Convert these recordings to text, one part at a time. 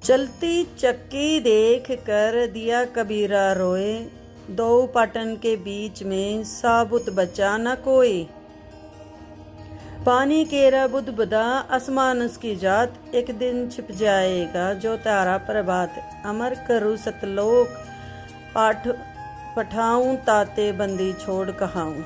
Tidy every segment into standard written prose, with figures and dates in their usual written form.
चलती चक्की देख कर दिया कबीरा रोए, दो पाटन के बीच में साबुत बचा न कोई। पानी केरा बुध बदा आसमान उसकी जात, एक दिन छिप जाएगा जो तारा प्रभात। अमर करूँ सतलोक पाठ पठाऊं, ताते बंदी छोड़ कहाऊं।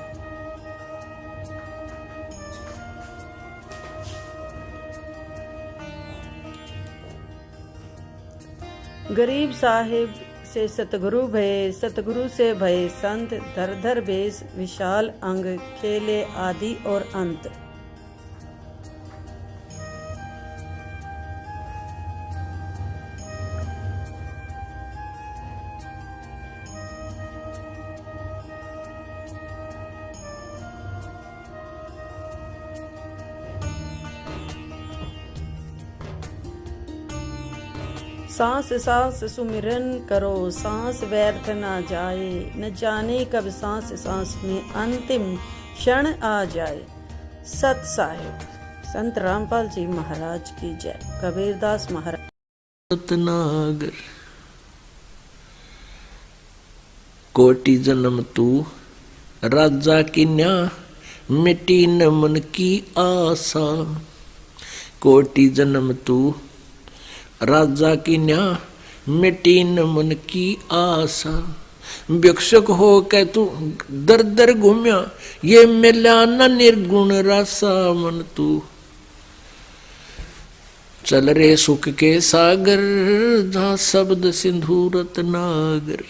गरीब साहिब से सतगुरु भये, सतगुरु से भये संत। धर धर बेस विशाल अंग, खेले आदि और अंत। सांस सांस सुमिरन करो, सांस व्यर्थ ना जाए। न जाने कब सांस सांस में अंतिम क्षण आ जाए। सत साहिब संत रामपाल जी महाराज की जय। कबीरदास महाराज। रत्नागर कोटि जन्म तू राजा की न्या, मिट्टी न मन की आशा। कोटि जन्म तू राजा की न्या, मिट्टी न मन की आशा। भिक्षुक हो के तू दर दर घूम्या, ये मिला न निर्गुण रासा। मन तू चल रे सुख के सागर, जहाँ शब्द सिंधु रत्नागर।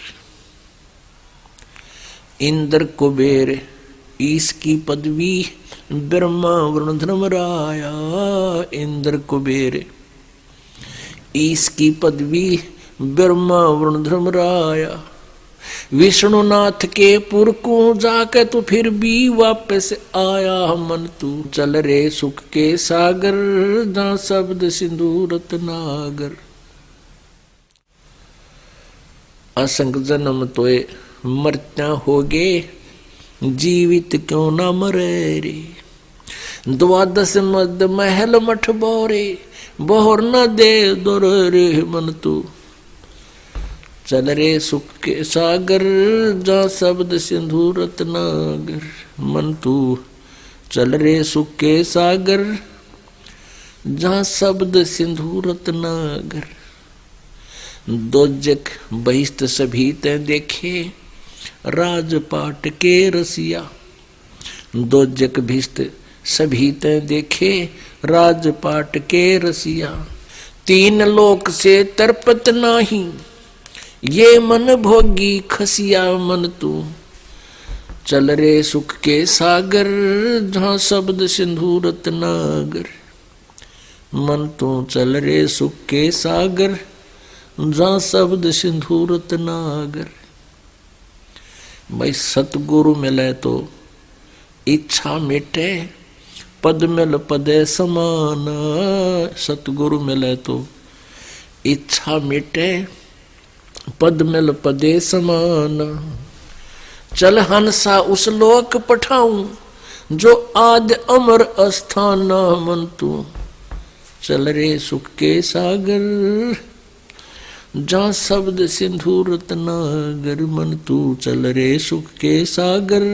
इंद्र कुबेर ईश की पदवी, ब्रह्मा वरुण धर्मराया। इंद्र कुबेर ईश की पदवी, ब्रह्मा वरुण धर्मराया। विष्णुनाथ के पुर को जाके तू फिर भी वापस आया। मन तू चल रे सुख के सागर, जहाँ शब्द सिंधु रत्नागर। असंग जन्म तोए मरत्या होगे, जीवित क्यों ना मरे रे। द्वादश मद महल मठ बोरे, बोहर न दे दौर रे। मन तू चल रे सुख के सागर, जहाँ शब्द सिंधु रत्नागर। मन तू चल रे सुख के सागर, जहाँ शब्द सिंधु रत्नागर। दोजक बहिष्ट सभी ते देखे, राजपाट के रसिया। दोजक भिष्ट सभी ते देखे, राजपाट के रसिया। तीन लोक से तरपत नाही, ये मन भोगी खसिया। मन तू चल रे सुख के सागर, जहाँ शब्द सिंधु रत्नागर। मन तू चल रे सुख के सागर, जहाँ शब्द सिंधु रत्नागर। भाई सतगुरु मिले तो इच्छा मिटे, पद मिल पदे समान। सतगुरु मिले तो इच्छा मिटे, पद मिल पदे समान। चल हंसा उस लोक पठाऊं, जो आद अमर अस्थान। मन तू चल रे सुख के सागर, जहाँ शब्द सिंधु रत्नागर। मन तू चल रे सुख के सागर,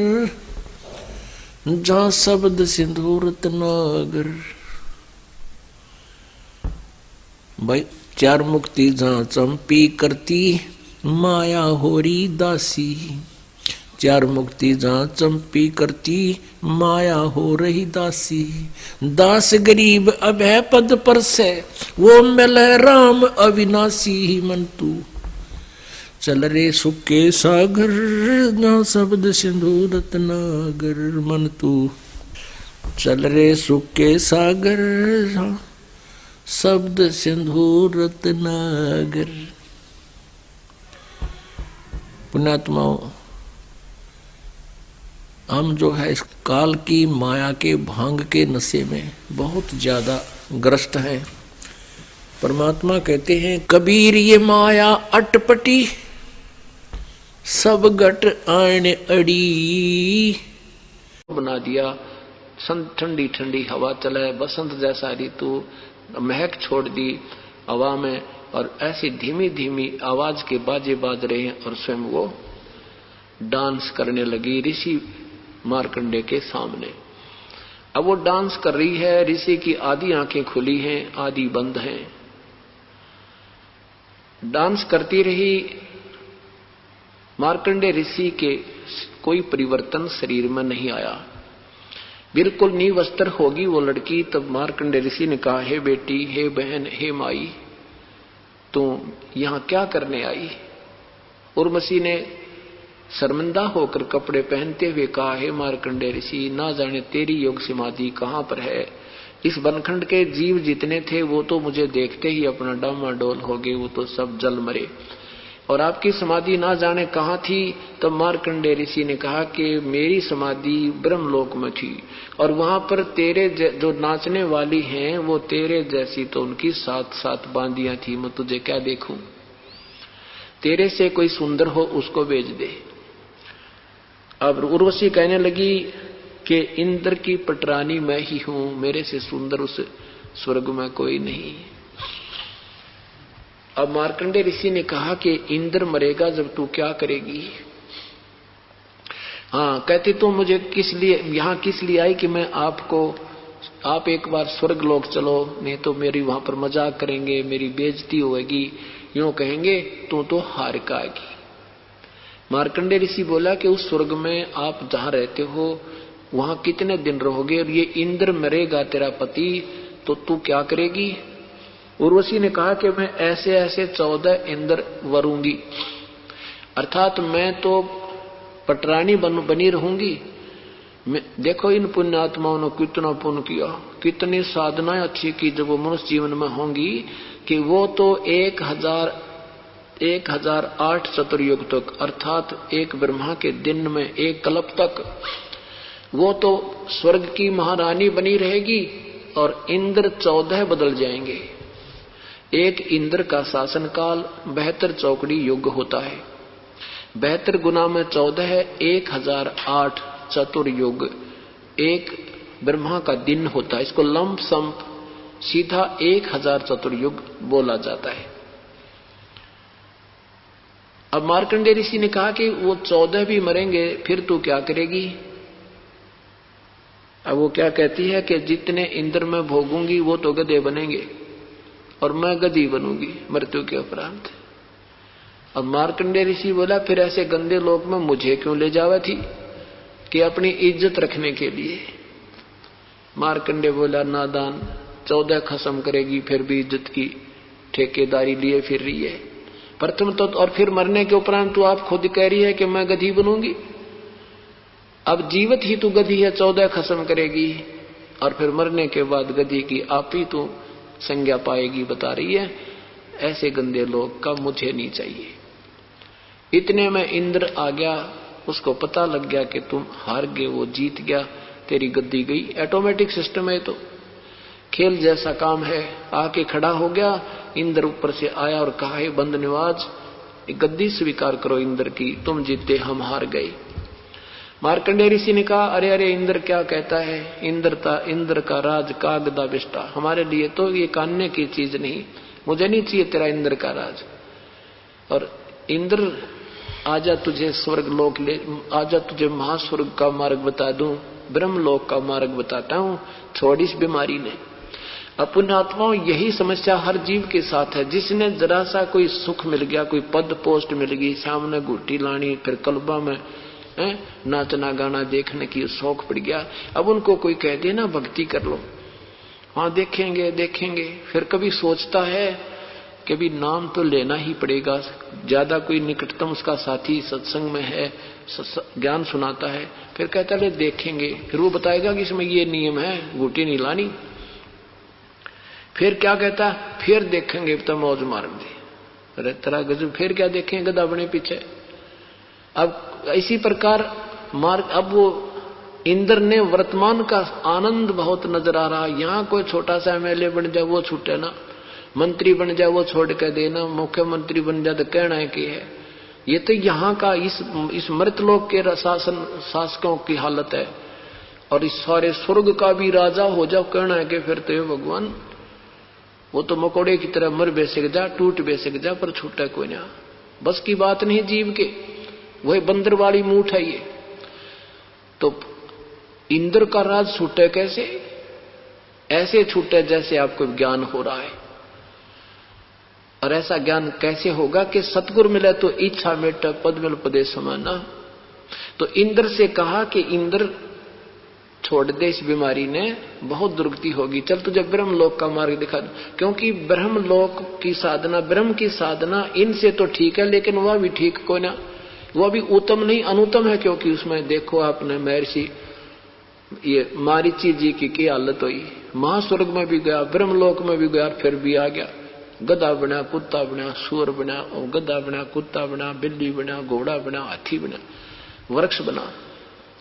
जहाँ शब्द सिंधु रत्नागर। भाई चार मुक्ति जहाँ चंपी करती, माया होरी दासी। चार मुक्ति जहाँ चंपी करती, माया हो रही दासी। दास गरीब अभय पद पर से, वो मिले राम अविनाशी। मन तू चल रे सुख के सागर, जहाँ शब्द सिंधु रत्नागर। मन तू चल रे सुख के सागर, जहाँ शब्द सिंधु रत्नागर। पुण्यात्माओं, हम जो है इस काल की माया के भांग के नशे में बहुत ज्यादा ग्रस्त हैं। परमात्मा कहते हैं, कबीर ये माया अटपटी, सब घट आन अड़ी। बना दिया ठंडी ठंडी हवा चले, बसंत जैसा ऋतु महक छोड़ दी हवा में, और ऐसी धीमी धीमी आवाज के बाजे बाज रहे हैं और स्वयं वो डांस करने लगी ऋषि मार्कंडे के सामने। अब वो डांस कर रही है, ऋषि की आधी आंखें खुली हैं, आधी बंद हैं। डांस करती रही। मार्कंडे ऋषि के कोई परिवर्तन शरीर में नहीं आया, बिल्कुल निवस्त्र होगी वो लड़की। तब मार्कंडे ऋषि ने कहा, हे बेटी, हे बहन, हे माई, तू यहां क्या करने आई? उर्वशी ने शर्मिंदा होकर कपड़े पहनते हुए कहा, हे मार्कंडे ऋषि, ना जाने तेरी योग समाधि कहां पर है। इस बनखंड के जीव जितने थे वो तो मुझे देखते ही अपना डामाडोल हो गए, वो तो सब जल मरे, और आपकी समाधि ना जाने कहां थी। तब मार्कंडे ऋषि ने कहा कि मेरी समाधि ब्रह्मलोक में थी, और वहां पर तेरे जो नाचने वाली हैं वो तेरे जैसी तो उनकी 7-7 बांदियां थी। मैं तुझे क्या देखूं? तेरे से कोई सुंदर हो उसको भेज दे। अब उर्वशी कहने लगी कि इंद्र की पटरानी मैं ही हूं, मेरे से सुंदर उस स्वर्ग में कोई नहीं। अब मार्कंडे ऋषि ने कहा कि इंद्र मरेगा जब तू क्या करेगी? हाँ, कहती तो मुझे किस लिए आई कि मैं आप एक बार स्वर्ग लोक चलो, नहीं तो मेरी वहां पर मजाक करेंगे, मेरी बेइज्जती होगी, यूं कहेंगे तू तो हार का आएगी। मार्कंडे ऋषि बोला कि उस स्वर्ग में आप जहां रहते हो वहां कितने दिन रहोगे, और ये इंद्र मरेगा तेरा पति, तो तू क्या करेगी? उर्वशी ने कहा कि मैं ऐसे ऐसे 14 इंद्र वरूंगी, अर्थात मैं तो पटरानी बनी रहूंगी। देखो इन पुण्यात्माओं ने कितना पुण्य किया, कितनी साधनाएं अच्छी की जब वो मनुष्य जीवन में होंगी, कि वो तो 1008 चतुर्युग तक, अर्थात एक ब्रह्मा के दिन में एक कल्प तक वो तो स्वर्ग की महारानी बनी रहेगी, और इंद्र 14 बदल जाएंगे। एक इंद्र का शासन काल 72 चौकड़ी युग होता है, 72 गुना में 14 है, 1008 चतुर्युग एक ब्रह्मा का दिन होता है। इसको लंप संप सीधा 1000 चतुर्युग बोला जाता है। अब मार्कंडे ऋषि ने कहा कि वो 14 भी मरेंगे, फिर तू क्या करेगी? अब वो क्या कहती है कि जितने इंद्र मैं भोगूंगी वो तो गधे बनेंगे, और मैं गधी बनूंगी मृत्यु के उपरांत। अब मार्कंडे ऋषि बोला, फिर ऐसे गंदे लोक में मुझे क्यों ले जावा थी? कि अपनी इज्जत रखने के लिए। मार्कंडे बोला, नादान, 14 खत्म करेगी फिर भी इज्जत की ठेकेदारी लिए फिर रही है। प्रथम तो, और फिर मरने के उपरांत तू आप खुद कह रही है कि मैं गधी बनूंगी। अब जीवित ही तू गधी है, 14 खत्म करेगी, और फिर मरने के बाद गधी की आप ही तू संज्ञा पाएगी, बता रही है। ऐसे गंदे लोग का मुझे नहीं चाहिए। इतने में इंद्र आ गया, उसको पता लग गया कि तुम हार गए, वो जीत गया, तेरी गद्दी गई। ऑटोमेटिक सिस्टम है, तो खेल जैसा काम है। आके खड़ा हो गया, इंद्र ऊपर से आया और कहा, हे बंद निवाज, गद्दी स्वीकार करो इंद्र की, तुम जीते हम हार गए। मार्कंडे ऋषि ने कहा, अरे अरे इंद्र क्या कहता है? इंद्र का राज का गदा बिष्टा, हमारे लिए तो ये कानने की चीज नहीं, मुझे नहीं चाहिए तेरा इंद्र का राज। और इंद्र आजा तुझे स्वर्ग लोक ले, आजा तुझे महास्वर्ग का मार्ग बता दूं, ब्रह्मलोक का मार्ग बताता हूं, छोड़ इस बीमारी ने। पुण्यात्माओं, यही समस्या हर जीव के साथ है। जिसने जरा सा कोई सुख मिल गया, कोई पद पोस्ट मिल गई, सामने गुट्टी लानी, फिर कल्बा में नाचना गाना देखने की शौक पड़ गया, अब उनको कोई कह दे ना भक्ति कर लो, हाँ देखेंगे देखेंगे, फिर कभी सोचता है कि भी नाम तो लेना ही पड़ेगा। ज्यादा कोई निकटतम उसका साथी सत्संग में है, ज्ञान सुनाता है, फिर कहता है देखेंगे, फिर वो बताएगा कि इसमें ये नियम है, गुटी नहीं लानी। फिर क्या कहता, फिर देखेंगे तो मौज मार दे, अरे तेरा गजब, फिर क्या देखेंगे गधा बने पीछे। अब इसी प्रकार अब वो इंद्र ने वर्तमान का आनंद बहुत नजर आ रहा। यहाँ कोई छोटा सा एमएलए बन जाए वो छूटे ना, मंत्री बन जाए वो छोड़ के देना, मुख्यमंत्री बन जाए तो कहना है कि है। ये तो यहाँ का इस मृतलोक के शासकों की हालत है, और इस सारे स्वर्ग का भी राजा हो जाओ कहना है कि फिर तो भगवान वो तो मकोड़े की तरह मर बेसक जा, टूट बेसक जा, पर छूटा कोई ना। बस की बात नहीं जीव के, वही बंदर वाली मूठ है ये। तो इंद्र का राज छूटे कैसे? ऐसे छूटे जैसे आपको ज्ञान हो रहा है। और ऐसा ज्ञान कैसे होगा कि सतगुरु मिले तो इच्छा मेटा पद मिल पदे समाना। तो इंद्र से कहा कि इंद्र छोड़ दे इस बीमारी ने, बहुत दुर्गति होगी, चल तुझे ब्रह्मलोक का मार्ग दिखा दो। क्योंकि ब्रह्मलोक की साधना, ब्रह्म की साधना इनसे तो ठीक है, लेकिन वह भी ठीक कोई ना, वह भी उत्तम नहीं अनुत्तम है। क्योंकि उसमें देखो आपने महर्षि ये मारीची जी की हालत हुई, महास्वर्ग में भी गया, ब्रह्मलोक में भी गया, फिर भी आ गया। गधा बना, कुत्ता बना, सुअर बना, और गधा बना, कुत्ता बना, बिल्ली बना, घोड़ा बना, हाथी बना, वृक्ष बना,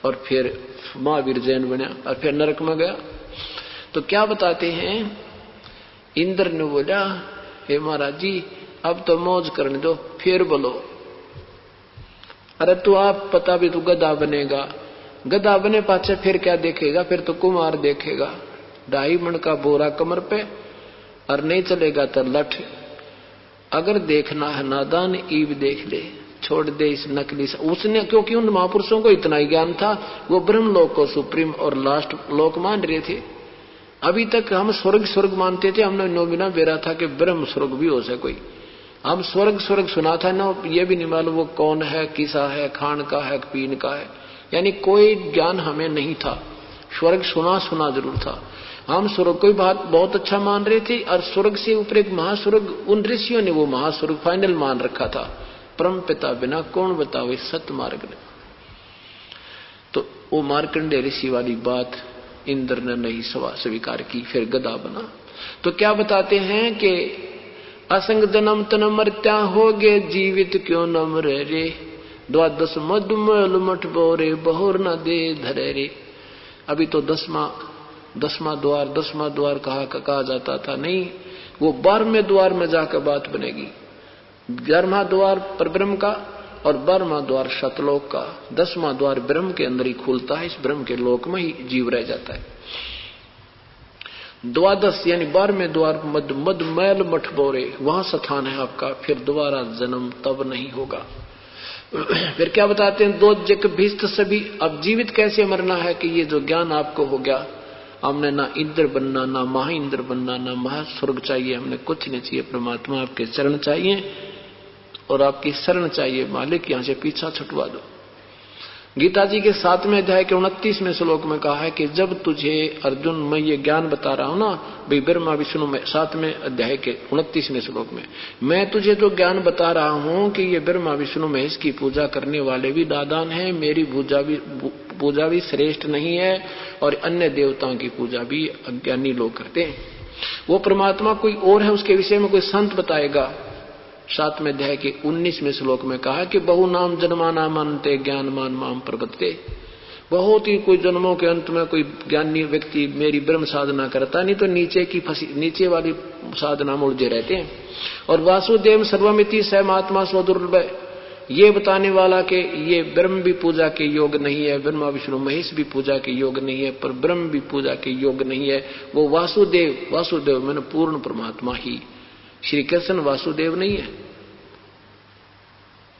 और फिर महावीर जैन बना, और फिर नरक में गया। तो क्या बताते हैं, इंद्र ने बोला, हे महाराज जी अब तो मौज करने दो, फिर बोलो। अरे तू आप पता भी तू गधा बनेगा, गधा बने पाछे फिर क्या देखेगा? फिर तो कुमार देखेगा, 2.5 मन का बोरा कमर पे, और नहीं चलेगा तो लठ। अगर देखना है नादान ईब देख ले, छोड़ दे इस नकली। उसने, क्योंकि उन महापुरुषों को इतना ही ज्ञान था, वो ब्रह्मलोक को सुप्रीम और लास्ट लोक मान रहे थे। अभी तक हम स्वर्ग स्वर्ग मानते थे, हमने नोबिना बेरा था कि ब्रह्म स्वर्ग भी हो सके कोई। हम स्वर्ग स्वर्ग सुना था ना, ये भी नहीं मालूम वो कौन है, किसा है, खान का है, पीन का है, यानी कोई ज्ञान हमें नहीं था। स्वर्ग सुना सुना जरूर था। हम स्वर्ग को बात बहुत अच्छा मान रहे थे, और स्वर्ग से ऊपर एक महास्वर्ग, उन ऋषियों ने वो महास्वर्ग फाइनल मान रखा था। परम पिता बिना कौन बतावे सत मार्ग ने। तो वो मार्कंडेय ऋषि वाली बात इंद्र ने नहीं स्वीकार की, फिर गधा बना। तो क्या बताते हैं कि असंग जन्म तन मर्त्या हो गे, जीवित क्यों न मरे रे, 12 मधुमल मठ बोरे, बहुर न दे धरे रे। अभी तो 10वां द्वार कहा जाता था, नहीं, वो 12वें द्वार में जाकर बात बनेगी। 11वां द्वार परब्रह्म का और 12वां द्वार सतलोक का, 10वां द्वार ब्रह्म के अंदर ही खुलता है, इस ब्रह्म के लोक में ही जीव रह जाता है। 12 यानी 12वें द्वार मद मैल मठ बोरे, वहां स्थान है आपका, फिर दोबारा जन्म तब नहीं होगा। फिर क्या बताते हैं, 2 जग भीष्ट सभी। अब जीवित कैसे मरना है कि ये जो ज्ञान आपको हो गया, हमने ना इंद्र बनना, ना महाइंद्र बनना, ना महास्वर्ग चाहिए, हमने कुछ नहीं चाहिए। परमात्मा आपके चरण चाहिए और आपकी शरण चाहिए। मालिक यहाँ से पीछा छुटवा दो। गीता जी के 7वें अध्याय के 29वें श्लोक में कहा है कि जब तुझे अर्जुन मैं ये ज्ञान बता रहा हूं ना, भाई ब्रह्मा विष्णु में 7वें अध्याय के 29वें श्लोक में, मैं तुझे जो ज्ञान बता रहा हूं कि ये ब्रह्मा विष्णु महेश की पूजा करने वाले भी दादान हैं, मेरी पूजा भी श्रेष्ठ नहीं है, और अन्य देवताओं की पूजा भी अज्ञानी लोग करते हैं। वो परमात्मा कोई और है, उसके विषय में कोई संत बताएगा। 7वें अध्याय के 19वें श्लोक में कहा कि बहु नाम जन्माना मानते ज्ञान मान माम प्रबत्ते। बहुत ही कोई जन्मों के अंत में कोई ज्ञानी व्यक्ति मेरी ब्रह्म साधना करता, नहीं तो नीचे वाली साधना में उलझे रहते हैं। और वासुदेव सर्वमिति स महात्मा स्वदुर्लभ, ये बताने वाला कि ये ब्रह्म भी पूजा के योग नहीं है, ब्रह्मा विष्णु महेश भी पूजा के योग नहीं है, पर ब्रह्म भी पूजा के योग नहीं है। वो वासुदेव मैंने पूर्ण परमात्मा ही, श्री कृष्ण वासुदेव नहीं है।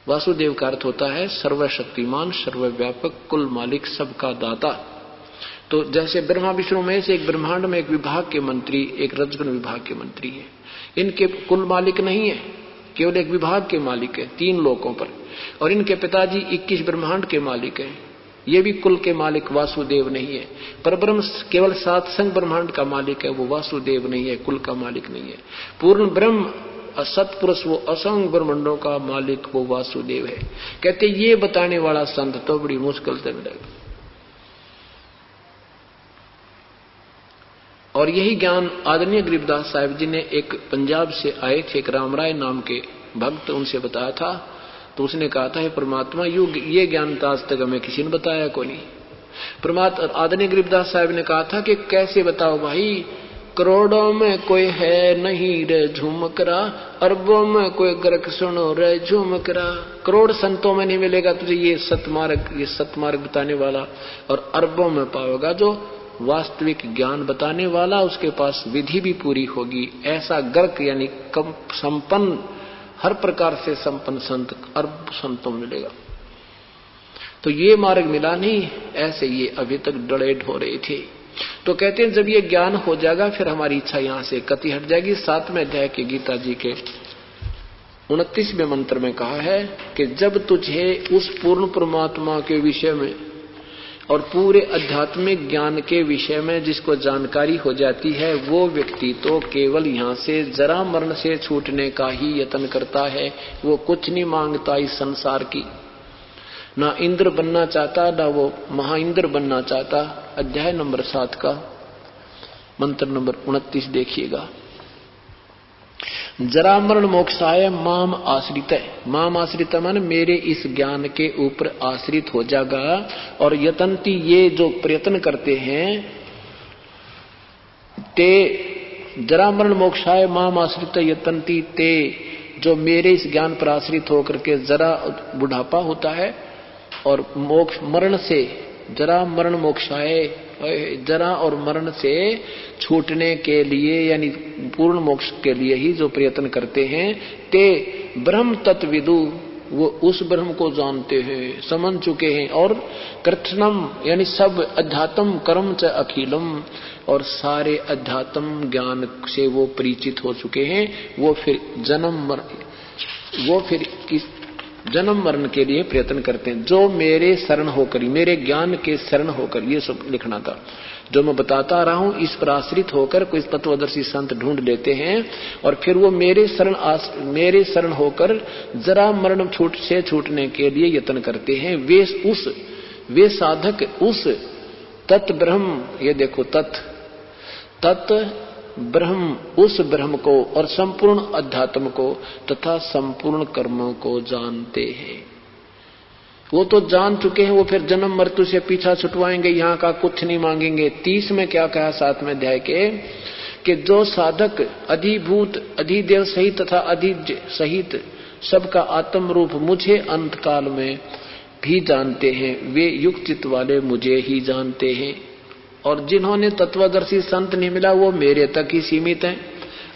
वासुदेव का अर्थ होता है सर्वशक्तिमान, सर्वव्यापक, कुल मालिक, सबका दाता। तो जैसे ब्रह्मा विष्णु महेश एक ब्रह्मांड में एक विभाग के मंत्री, एक रजगुण विभाग के मंत्री है, इनके कुल मालिक नहीं है, केवल एक विभाग के मालिक है 3 लोकों पर। और इनके पिताजी 21 ब्रह्मांड के मालिक हैं, ये भी कुल के मालिक वासुदेव नहीं है। पर ब्रह्म केवल 7 संग ब्रह्मांड का मालिक है, वो वासुदेव नहीं है, कुल का मालिक नहीं है। पूर्ण ब्रह्म सतपुरुष वो असंग ब्रह्मांडों का मालिक वो वासुदेव है। कहते ये बताने वाला संत तो बड़ी मुश्किल से मिलेगा। और यही ज्ञान आदरणीय गरीबदास साहिब जी ने एक पंजाब से आए थे, एक रामराय नाम के भक्त, उनसे बताया था। तो उसने कहा था, परमात्मा ये ज्ञान तो आज तक हमें किसी ने बताया को नहीं। परमात्मा आदरणीय गरीबदास साहिब ने कहा था कि कैसे बताओ भाई, करोड़ों में कोई है नहीं रे झुमकरा, अरबों में कोई ग्रक सुनो रे झुमकरा। करोड़ संतों में नहीं मिलेगा तुझे ये सतमार्ग बताने वाला, और अरबों में पाओगा जो वास्तविक ज्ञान बताने वाला, उसके पास विधि भी पूरी होगी, ऐसा गर्क यानी कम संपन्न, हर प्रकार से संपन्न संत अर्ब संतों मिलेगा। तो ये मार्ग मिला नहीं, ऐसे ये अभी तक डड़ेड हो रहे थे। तो कहते हैं जब ये ज्ञान हो जाएगा फिर हमारी इच्छा यहां से कति हट जाएगी। 7वें अध्याय के गीता जी के 29वें मंत्र में कहा है कि जब तुझे उस पूर्ण परमात्मा के विषय में और पूरे आध्यात्मिक ज्ञान के विषय में जिसको जानकारी हो जाती है, वो व्यक्ति तो केवल यहाँ से जरा मरण से छूटने का ही यत्न करता है। वो कुछ नहीं मांगता इस संसार की, ना इंद्र बनना चाहता, ना वो महाइंद्र बनना चाहता। अध्याय नंबर 7 का मंत्र नंबर 29 देखिएगा। जरा मरण मोक्षाय माम आश्रित है। माम आश्रित मन मेरे इस ज्ञान के ऊपर आश्रित हो जाएगा। और यतंती ये जो प्रयत्न करते हैं, ते जरा मरण मोक्षाय माम आश्रित यतंती, ते जो मेरे इस ज्ञान पर आश्रित होकर के जरा बुढ़ापा होता है और मोक्ष मरण से, जरा मरण मोक्षाय, जरा और मरण से छूटने के लिए यानी पूर्ण मोक्ष के लिए ही जो प्रयत्न करते हैं, ते ब्रह्म तत्विदु, वो उस ब्रह्म को जानते हैं, समझ चुके हैं। और कृत्स्नम यानी सब अध्यात्म कर्म च अखिलम, और सारे अध्यात्म ज्ञान से वो परिचित हो चुके हैं। वो फिर जन्म मरण के लिए प्रयत्न करते हैं। जो मेरे शरण होकर, मेरे ज्ञान के शरण होकर, ये सब लिखना था जो मैं बताता रहा हूं, इस पर आश्रित होकर कोई तत्वदर्शी संत ढूंढ लेते हैं और फिर वो मेरे शरण होकर जरा मरण से छूटने के लिए यत्न करते हैं। वे साधक उस तत् ब्रह्म, ये देखो तत् ब्रह्म, उस ब्रह्म को और संपूर्ण अध्यात्म को तथा संपूर्ण कर्मों को जानते हैं। वो तो जान चुके हैं, वो फिर जन्म मृत्यु से पीछा छुटवाएंगे, यहाँ का कुछ नहीं मांगेंगे। 30 में क्या कहा 7वें अध्याय के, कि जो साधक अधिभूत अधिदेव सहित तथा अधिज सहित सबका आत्म रूप मुझे अंत काल में भी जानते हैं, वे युक्त चित्त वाले मुझे ही जानते हैं। और जिन्होंने तत्वदर्शी संत नहीं मिला वो मेरे तक ही सीमित हैं।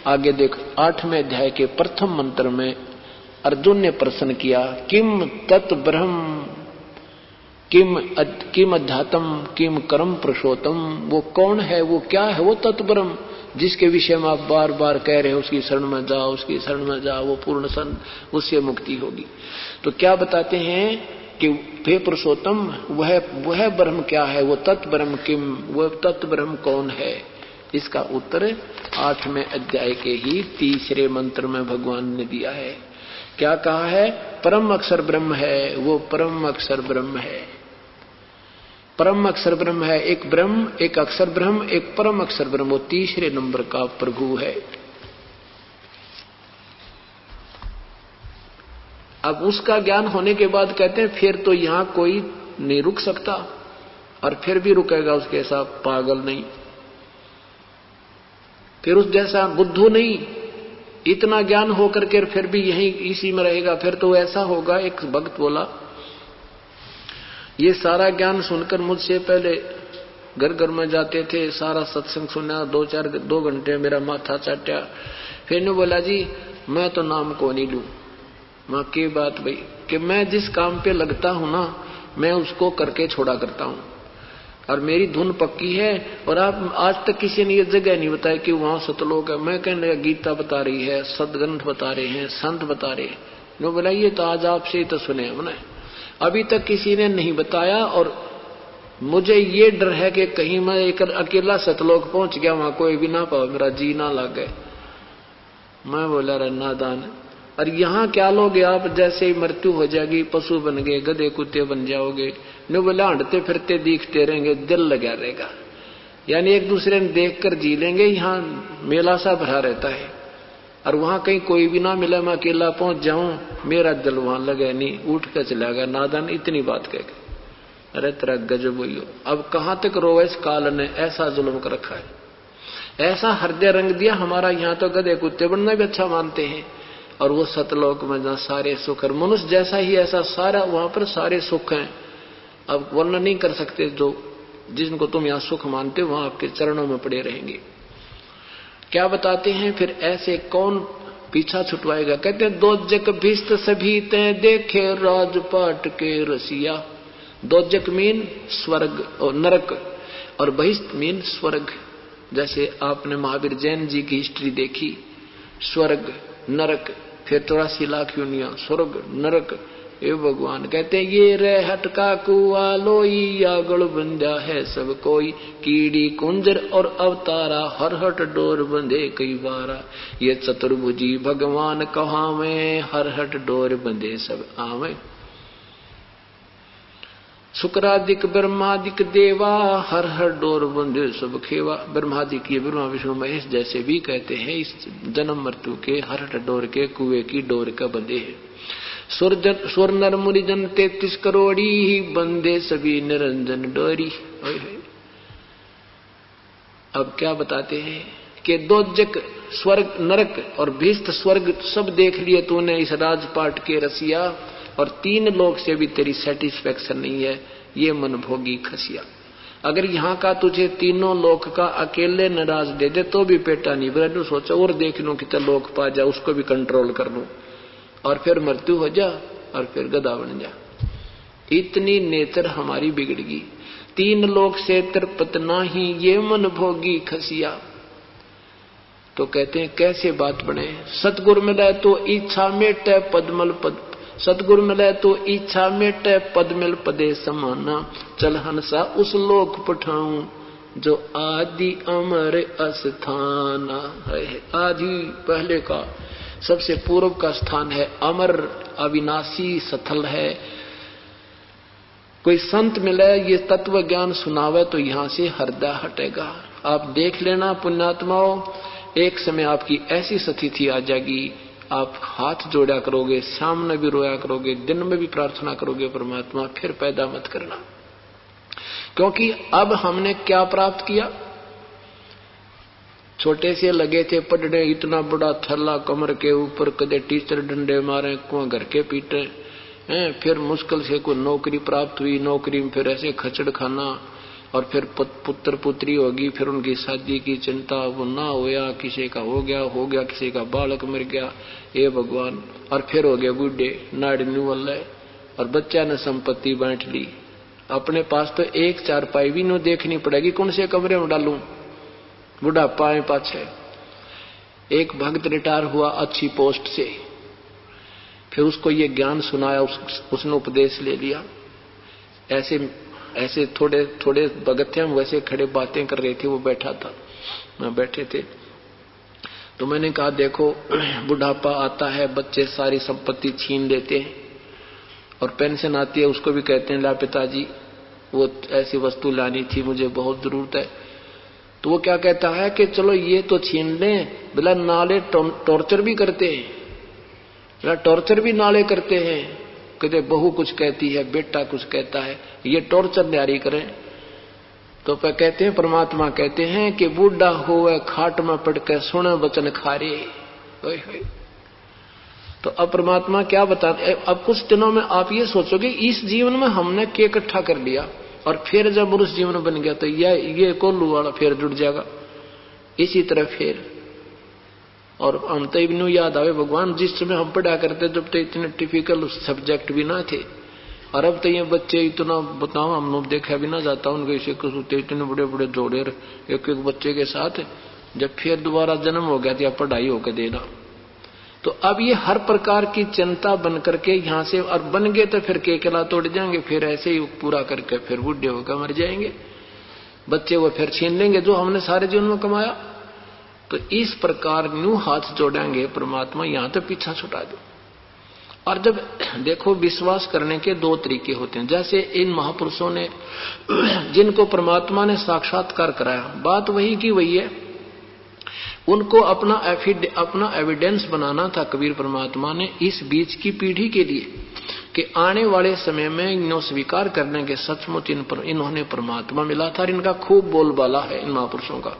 आगे देखो 8वें अध्याय के प्रथम मंत्र में अर्जुन ने प्रश्न किया, किम तत् ब्रह्म किम अध्यात्म किम कर्म पुरुषोत्तम, वो कौन है, वो क्या है वो तत् ब्रह्म जिसके विषय में आप बार बार कह रहे हो उसकी शरण में जाओ, उसकी शरण में जाओ, वो पूर्ण सन, उससे मुक्ति होगी। तो क्या बताते हैं कि हे पुरुषोत्तम वह ब्रह्म क्या है, वो तत् ब्रह्म किम, वो तत् ब्रह्म कौन है। इसका उत्तर 8वें अध्याय के ही 3रे मंत्र में भगवान ने दिया है। क्या कहा है, परम अक्षर ब्रह्म है, वो परम अक्षर ब्रह्म है। परम अक्षर ब्रह्म है, एक ब्रह्म, एक अक्षर ब्रह्म, एक परम अक्षर ब्रह्म, वो 3रे नंबर का प्रभु है। अब उसका ज्ञान होने के बाद कहते हैं फिर तो यहां कोई नहीं रुक सकता, और फिर भी रुकेगा उसके साथ पागल नहीं, फिर उस जैसा बुद्धू नहीं, इतना ज्ञान होकर के फिर भी यहीं इसी में रहेगा। फिर तो ऐसा होगा, एक भक्त बोला, ये सारा ज्ञान सुनकर मुझसे पहले घर घर में जाते थे, सारा सत्संग सुना, 2 घंटे मेरा माथा चाटा, फिर ने बोला जी मैं तो नाम को नहीं लूं। मां की बात भाई कि मैं जिस काम पे लगता हूं ना, मैं उसको करके छोड़ा करता हूं और मेरी धुन पक्की है। और आप आज तक किसी ने ये जगह नहीं बताया कि वहां सतलोक है। मैं कहने लगा गीता बता रही है, सदग्रंथ बता रहे हैं, संत बता रहे हैं। नो बोला ये तो आज आपसे ही तो सुने हमने, अभी तक किसी ने नहीं बताया। और मुझे ये डर है कि कहीं मैं एक अकेला सतलोक पहुंच गया, वहां कोई भी ना पाओ, मेरा जी ना लग गए। मैं बोला रे नादान, और यहाँ क्या लोगे आप, जैसे ही मृत्यु हो जाएगी पशु बन गए, गधे कुत्ते बन जाओगे, न बोला हंडते फिरते दिखते रहेंगे, दिल लगा रहेगा, यानी एक दूसरे ने देख कर जी लेंगे। यहाँ मेला सा भरा रहता है और वहां कहीं कोई भी ना मिला, मैं अकेला पहुंच जाऊं, मेरा दिल वहां लगे नहीं, उठ कर चला गया नादान। इतनी बात कह के अरे तेरा गजब हुई हो। अब कहां तक रो, इस काल ने ऐसा जुल्म कर रखा है, ऐसा हृदय रंग दिया हमारा। यहाँ तो गधे कुत्ते बनना भी अच्छा मानते हैं, और वो सतलोक में जहाँ सारे सुख, और मनुष्य जैसा ही ऐसा सारा वहां पर सारे सुख हैं, अब वर्णन नहीं कर सकते जो जिनको तुम यहाँ सुख मानते हो वहां आपके चरणों में पड़े रहेंगे। क्या बताते हैं फिर, ऐसे कौन पीछा छुटवाएगा? कहते हैं दोजक भिस्त सभी ते देखे राजपाट के रसिया। दोजक मीन स्वर्ग और नरक, और बहिष्ठ मीन स्वर्ग। जैसे आपने महावीर जैन जी की हिस्ट्री देखी, स्वर्ग नरक, फिर 84 लाख योनियां, स्वर्ग नरक। ये भगवान कहते हैं ये रे हटका कुआ लोई या गड़ बंधा है सब कोई, कीड़ी कुंजर और अवतारा हर हट डोर बंधे कई बारा। ये चतुर्भुजी भगवान कहावे हर हट डोर बंधे सब आवे। शुक्रादिक ब्रह्मादिक देवा हर हर डोर बंधे सब खेवा। ब्रह्मादिक ये ब्रह्मा विष्णु महेश जैसे भी कहते हैं इस जन्म मृत्यु के हर हर डोर के कुएं की डोर का बंधे है। स्वर नर मुनि जन 33 करोड़ी बंदे सभी निरंजन डोरी। अब क्या बताते हैं कि दोजक स्वर्ग नरक और भीष्ट स्वर्ग सब देख लिए तूने इस राजपाट के रसिया, और 3 लोक से भी तेरी सेटिस्फेक्शन नहीं है, ये मन भोगी खसिया। अगर यहाँ का तुझे 3 लोक का अकेले नाराज दे दे तो भी पेटा नहीं भरा, सोचा और देख लूं कि लोक पा जा, उसको भी कंट्रोल कर लूं, और फिर मृत्यु हो जा और फिर गधा बन जा। इतनी नेचर हमारी बिगड़गी। 3 लोक से तृप्त नाही ये मन भोगी खसिया। तो कहते हैं कैसे बात बने, सतगुरु मिले तो इच्छा मेटे पद्मल पद, सतगुरु मिले तो इच्छा मेटे पद्मल पदे समाना। चल हंसा उस लोक पठाऊं जो आदि अमर अस्थाना है। आदि पहले का सबसे पूर्व का स्थान है, अमर अविनाशी स्थल है। कोई संत मिले ये तत्व ज्ञान सुनावे तो यहां से हृदय हटेगा। आप देख लेना पुण्यात्माओं, एक समय आपकी ऐसी स्थिति आ जाएगी, आप हाथ जोड़ा करोगे, सामने भी रोया करोगे, दिन में भी प्रार्थना करोगे परमात्मा फिर पैदा मत करना। क्योंकि अब हमने क्या प्राप्त किया, छोटे से लगे थे पढ़ने, इतना बड़ा थल्ला कमर के ऊपर, कदे टीचर डंडे मारे, कुआं घर के पीटे हैं, फिर मुश्किल से कोई नौकरी प्राप्त हुई, नौकरी में फिर ऐसे खचड़ खाना, और फिर पुत्र पुत्री होगी, फिर उनकी शादी की चिंता, वो ना होया, किसी का हो गया, किसी का बालक मर गया, ये भगवान, और फिर हो गए बूढ़े नाड़ी न्यूल है, और बच्चा ने संपत्ति बांट ली। अपने पास तो 1 चारपाई भी न देखनी पड़ेगी, कौन से कमरे में डालूं, बुढ़ापा है पाछे। एक भक्त रिटायर हुआ अच्छी पोस्ट से, फिर उसको ये ज्ञान सुनाया, उसने उपदेश ले लिया। ऐसे थोड़े थोड़े भगत हम वैसे खड़े बातें कर रहे थे, वो बैठा था, मैं बैठे थे, तो मैंने कहा देखो बुढ़ापा आता है, बच्चे सारी संपत्ति छीन लेते हैं, और पेंशन आती है, उसको भी कहते हैं ला पिताजी वो ऐसी वस्तु लानी थी, मुझे बहुत जरूरत है। तो वो क्या कहता है कि चलो ये तो छीन लें, बोला नाले टॉर्चर भी करते हैं, बोला टॉर्चर भी नाले करते हैं, कहते बहू कुछ कहती है, बेटा कुछ कहता है, ये टॉर्चर जारी करें। तो कहते हैं परमात्मा कहते हैं कि बूढ़ा होवे खाट में पड़ के सुने वचन खारे। तो अब परमात्मा क्या बताते, अब कुछ दिनों में आप ये सोचोगे इस जीवन में हमने क्या इकट्ठा कर लिया, और फिर जब पुरुष जीवन बन गया तो ये कोल्लू वाला फिर जुड़ जाएगा, इसी तरह फिर। और हम तो इब्नू याद आवे भगवान, जिस समय हम पढ़ा करते जब तो इतने टिपिकल सब्जेक्ट भी ना थे, और अब तो ये बच्चे इतना बताओ हम लोग देखा भी ना जाता उनके इसे कुछ इतने बड़े बड़े जोड़े एक एक बच्चे के साथ, जब फिर दोबारा जन्म हो गया तो पढ़ाई होकर देना। तो अब ये हर प्रकार की चिंता बन करके यहाँ से, और बन गए तो फिर केकला तोड़ जाएंगे, फिर ऐसे ही पूरा करके फिर बूढ़े होकर मर जाएंगे, बच्चे वो फिर छीन लेंगे जो हमने सारे जीवन में कमाया। तो इस प्रकार न्यू हाथ जोड़ेंगे परमात्मा यहाँ तो पीछा छुटा दो। और जब देखो विश्वास करने के 2 तरीके होते हैं, जैसे इन महापुरुषों ने जिनको परमात्मा ने साक्षात्कार कराया, बात वही की वही है, उनको अपना एविडेंस बनाना था कबीर परमात्मा ने इस बीच की पीढ़ी के लिए, कि आने वाले समय में इन्हों स्वीकार करने के सचमुच इन्होंने परमात्मा मिला था, और इनका खूब बोलबाला है इन महापुरुषों का।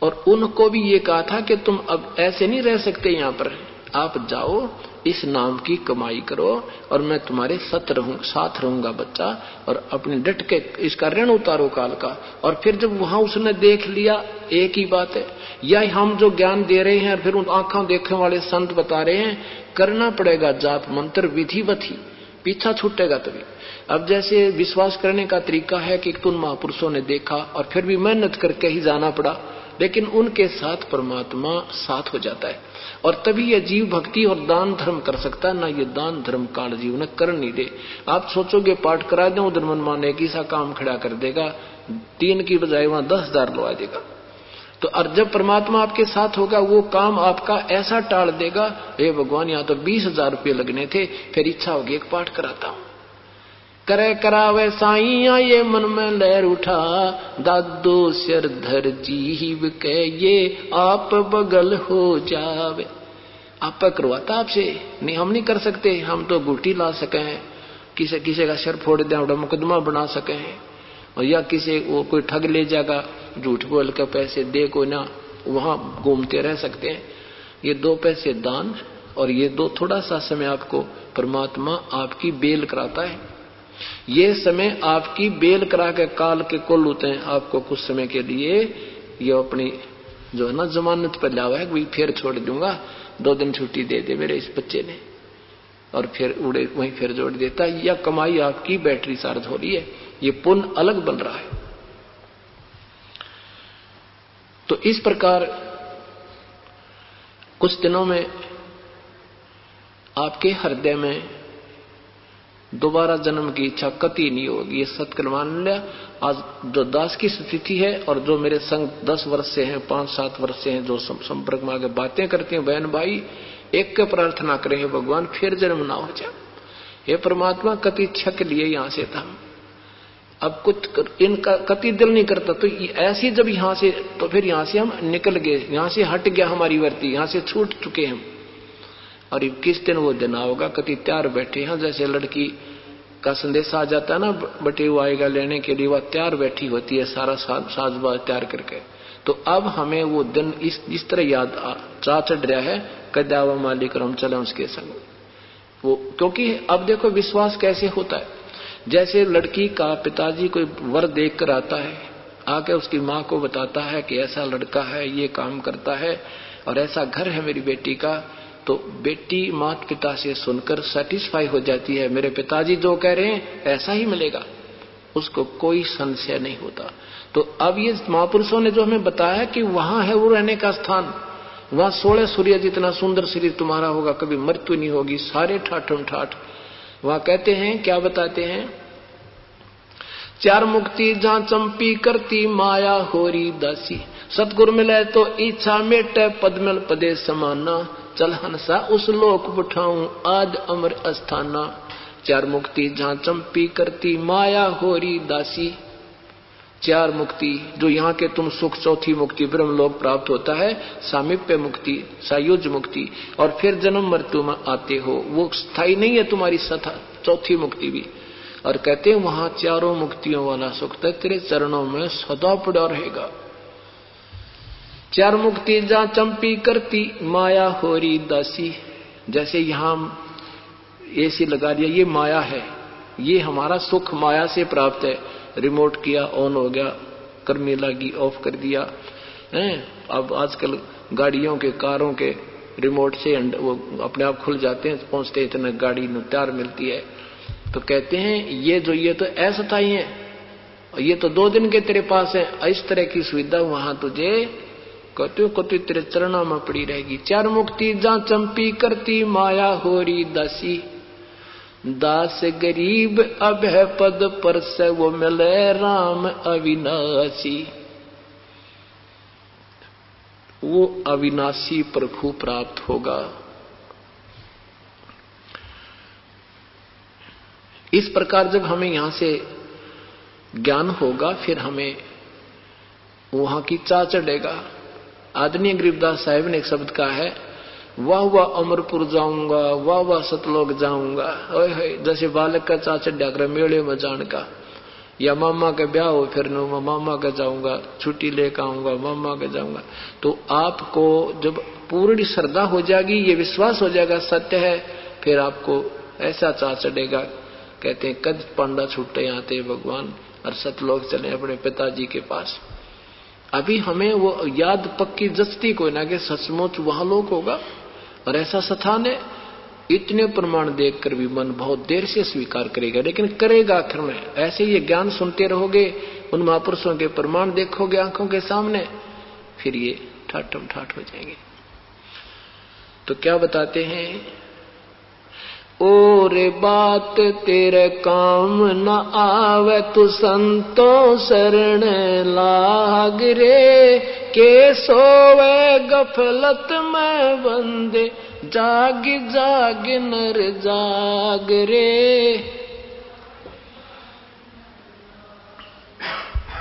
और उनको भी ये कहा था कि तुम अब ऐसे नहीं रह सकते यहाँ पर, आप जाओ, इस नाम की कमाई करो और मैं तुम्हारे साथ रहूंगा बच्चा, और अपने डट के इसका ऋण उतारो काल का। और फिर जब वहां उसने देख लिया, एक ही बात है, या हम जो ज्ञान दे रहे हैं फिर उन आंखों देखने वाले संत बता रहे हैं, करना पड़ेगा जाप मंत्र विधिवत ही, पीछा छूटेगा तभी। अब जैसे विश्वास करने का तरीका है कि तुम महापुरुषों ने देखा और फिर भी मेहनत करके ही जाना पड़ा, लेकिन उनके साथ परमात्मा साथ हो जाता है, और तभी यह जीव भक्ति और दान धर्म कर सकता है। ना ये दान धर्म काल जीव ने कर नहीं दे। आप सोचोगे पाठ करा दें, उधर मन माने कि सा काम खड़ा कर देगा, 3 की बजाय वहां 10,000 लगा देगा। तो और जब परमात्मा आपके साथ होगा, वो काम आपका ऐसा टाल देगा, हे भगवान यहाँ तो 20,000 रुपये लगने थे, फिर इच्छा होगी एक पाठ कराता हूं। करे करावे साइया ये मन में लहर उठा, दादो सिर धर जीव के ये आप बगल हो जावे। आप करवाता आपसे नहीं, हम नहीं कर सकते, हम तो गुटी ला सके हैं, किसी का सिर फोड़ दे, मुकदमा बना सके हैं, और या किसी वो कोई ठग ले जाएगा, झूठ बोल के पैसे दे को ना, वहां घूमते रह सकते हैं। ये 2 पैसे दान और ये 2 थोड़ा सा समय आपको परमात्मा आपकी बेल कराता है। ये समय आपकी बेल करा के काल के कुल होते हैं, आपको कुछ समय के लिए ये अपनी जो है ना जमानत पर लावा है, वही फिर छोड़ दूंगा, 2 दिन छुट्टी दे दे मेरे इस बच्चे ने, और फिर उड़े वहीं फिर जोड़ देता है। यह कमाई आपकी बैटरी चार्ज हो रही है, ये पुण्य अलग बन रहा है। तो इस प्रकार कुछ दिनों में आपके हृदय में दोबारा जन्म की इच्छा कति नहीं होगी। ये सत्कर्म मान लिया। आज जो दास की स्थिति है और जो मेरे संग 10 वर्ष से हैं, 5-7 वर्ष से हैं, जो संपर्क में आगे बातें करते हैं बहन भाई, एक के प्रार्थना करें, हे भगवान फिर जन्म ना हो जाए, हे परमात्मा कति इच्छा के लिए यहां से था, अब कुछ इनका कति दिल नहीं करता, तो ऐसी जब यहां से, तो फिर यहां से हम निकल गए, यहां से हट गया हमारी वर्ती, यहां से छूट चुके हम। और किस दिन वो दिन आओगा, कति तैयार बैठे हैं, जैसे लड़की का संदेश आ जाता है ना, बटे वो आएगा लेने के लिए, वह तैयार बैठी होती है सारा साजबाज तैयार करके। तो अब हमें वो दिन इस तरह याद चा चढ़ रहा है, कदावा मालिक हम चले उसके संग वो। क्योंकि अब देखो विश्वास कैसे होता है, जैसे लड़की का पिताजी कोई वर देख कर आता है, आके उसकी माँ को बताता है कि ऐसा लड़का है, ये काम करता है और ऐसा घर है मेरी बेटी का, तो बेटी माता पिता से सुनकर सेटिस्फाई हो जाती है, मेरे पिताजी जो कह रहे हैं ऐसा ही मिलेगा, उसको कोई संशय नहीं होता। तो अब ये महापुरुषों ने जो हमें बताया कि वहां है वो रहने का स्थान, वहां 16 सूर्य जितना सुंदर शरीर तुम्हारा होगा, कभी मृत्यु नहीं होगी, सारे ठाठम ठाठ। वहां कहते हैं, क्या बताते हैं, 4 मुक्ति जहां चंपी करती माया होरी दासी, सतगुरु मिले तो इच्छा मेटे पद मिल पदे समाना, चल हंसा उस लोक उठाऊं आज अमर अस्थाना। 4 मुक्ति जहां चंपी करती माया होरी दासी, 4 मुक्ति जो यहाँ के तुम सुख, चौथी मुक्ति ब्रह्म लोक प्राप्त होता है, सामीप्य मुक्ति, सायुज मुक्ति, और फिर जन्म मृत्यु में आते हो, वो स्थायी नहीं है तुम्हारी सथा चौथी मुक्ति भी। और कहते हैं वहां 4 मुक्तियों वाला सुख तेरे चरणों में सदा पड़ा रहेगा। 4 मुक्ति जहां चंपी करती माया होरी दासी, जैसे यहां एसी लगा दिया, ये माया है, ये हमारा सुख माया से प्राप्त है, रिमोट किया ऑन हो गया, कर्मी लगी ऑफ कर दिया है। अब आजकल गाड़ियों के कारों के रिमोट से वो अपने आप खुल जाते हैं, पहुंचते इतने गाड़ी तैयार मिलती है। तो कहते हैं ये तो अस्थायी है, ये तो 2 दिन के तेरे पास है, इस तरह की सुविधा वहां तुझे कहते तेरे चरणों में पड़ी रहेगी। 4 मुक्ति जहां चंपी करती माया होरी दासी, दास गरीब अभय पद पर से वो मिले राम अविनाशी, वो अविनाशी प्रभु प्राप्त होगा। इस प्रकार जब हमें यहां से ज्ञान होगा, फिर हमें वहां की चा चढ़ेगा। आदरणीय गरीबदास साहिब ने एक शब्द कहा है, वाह वाह अमरपुर जाऊंगा, वाह वाह सतलोक जाऊंगा, जैसे बालक का चा चढ़ा कर मेले में जान का। या मामा के ब्याह हो फिर मैं मामा के जाऊंगा, छुट्टी लेकर आऊंगा, मामा के जाऊंगा। तो आपको जब पूर्ण श्रद्धा हो जाएगी, ये विश्वास हो जाएगा सत्य है, फिर आपको ऐसा चाह चढ़ेगा। कहते हैं कद पांडा छूटे आते भगवान, और सतलोक चले अपने पिताजी के पास। अभी हमें वो याद पक्की जस्ती कोई ना कि सचमुच वहां लोक होगा और ऐसा स्थान है। इतने प्रमाण देखकर भी मन बहुत देर से स्वीकार करेगा, लेकिन करेगा आखिर में। ऐसे ये ज्ञान सुनते रहोगे, उन महापुरुषों के प्रमाण देखोगे आंखों के सामने, फिर ये ठाठम ठाठ हो जाएंगे। तो क्या बताते हैं, और बात तेरे काम न आवे तू संतों शरण लाग रे, के सोवे गफलत में बंदे जाग जाग नर जाग रे।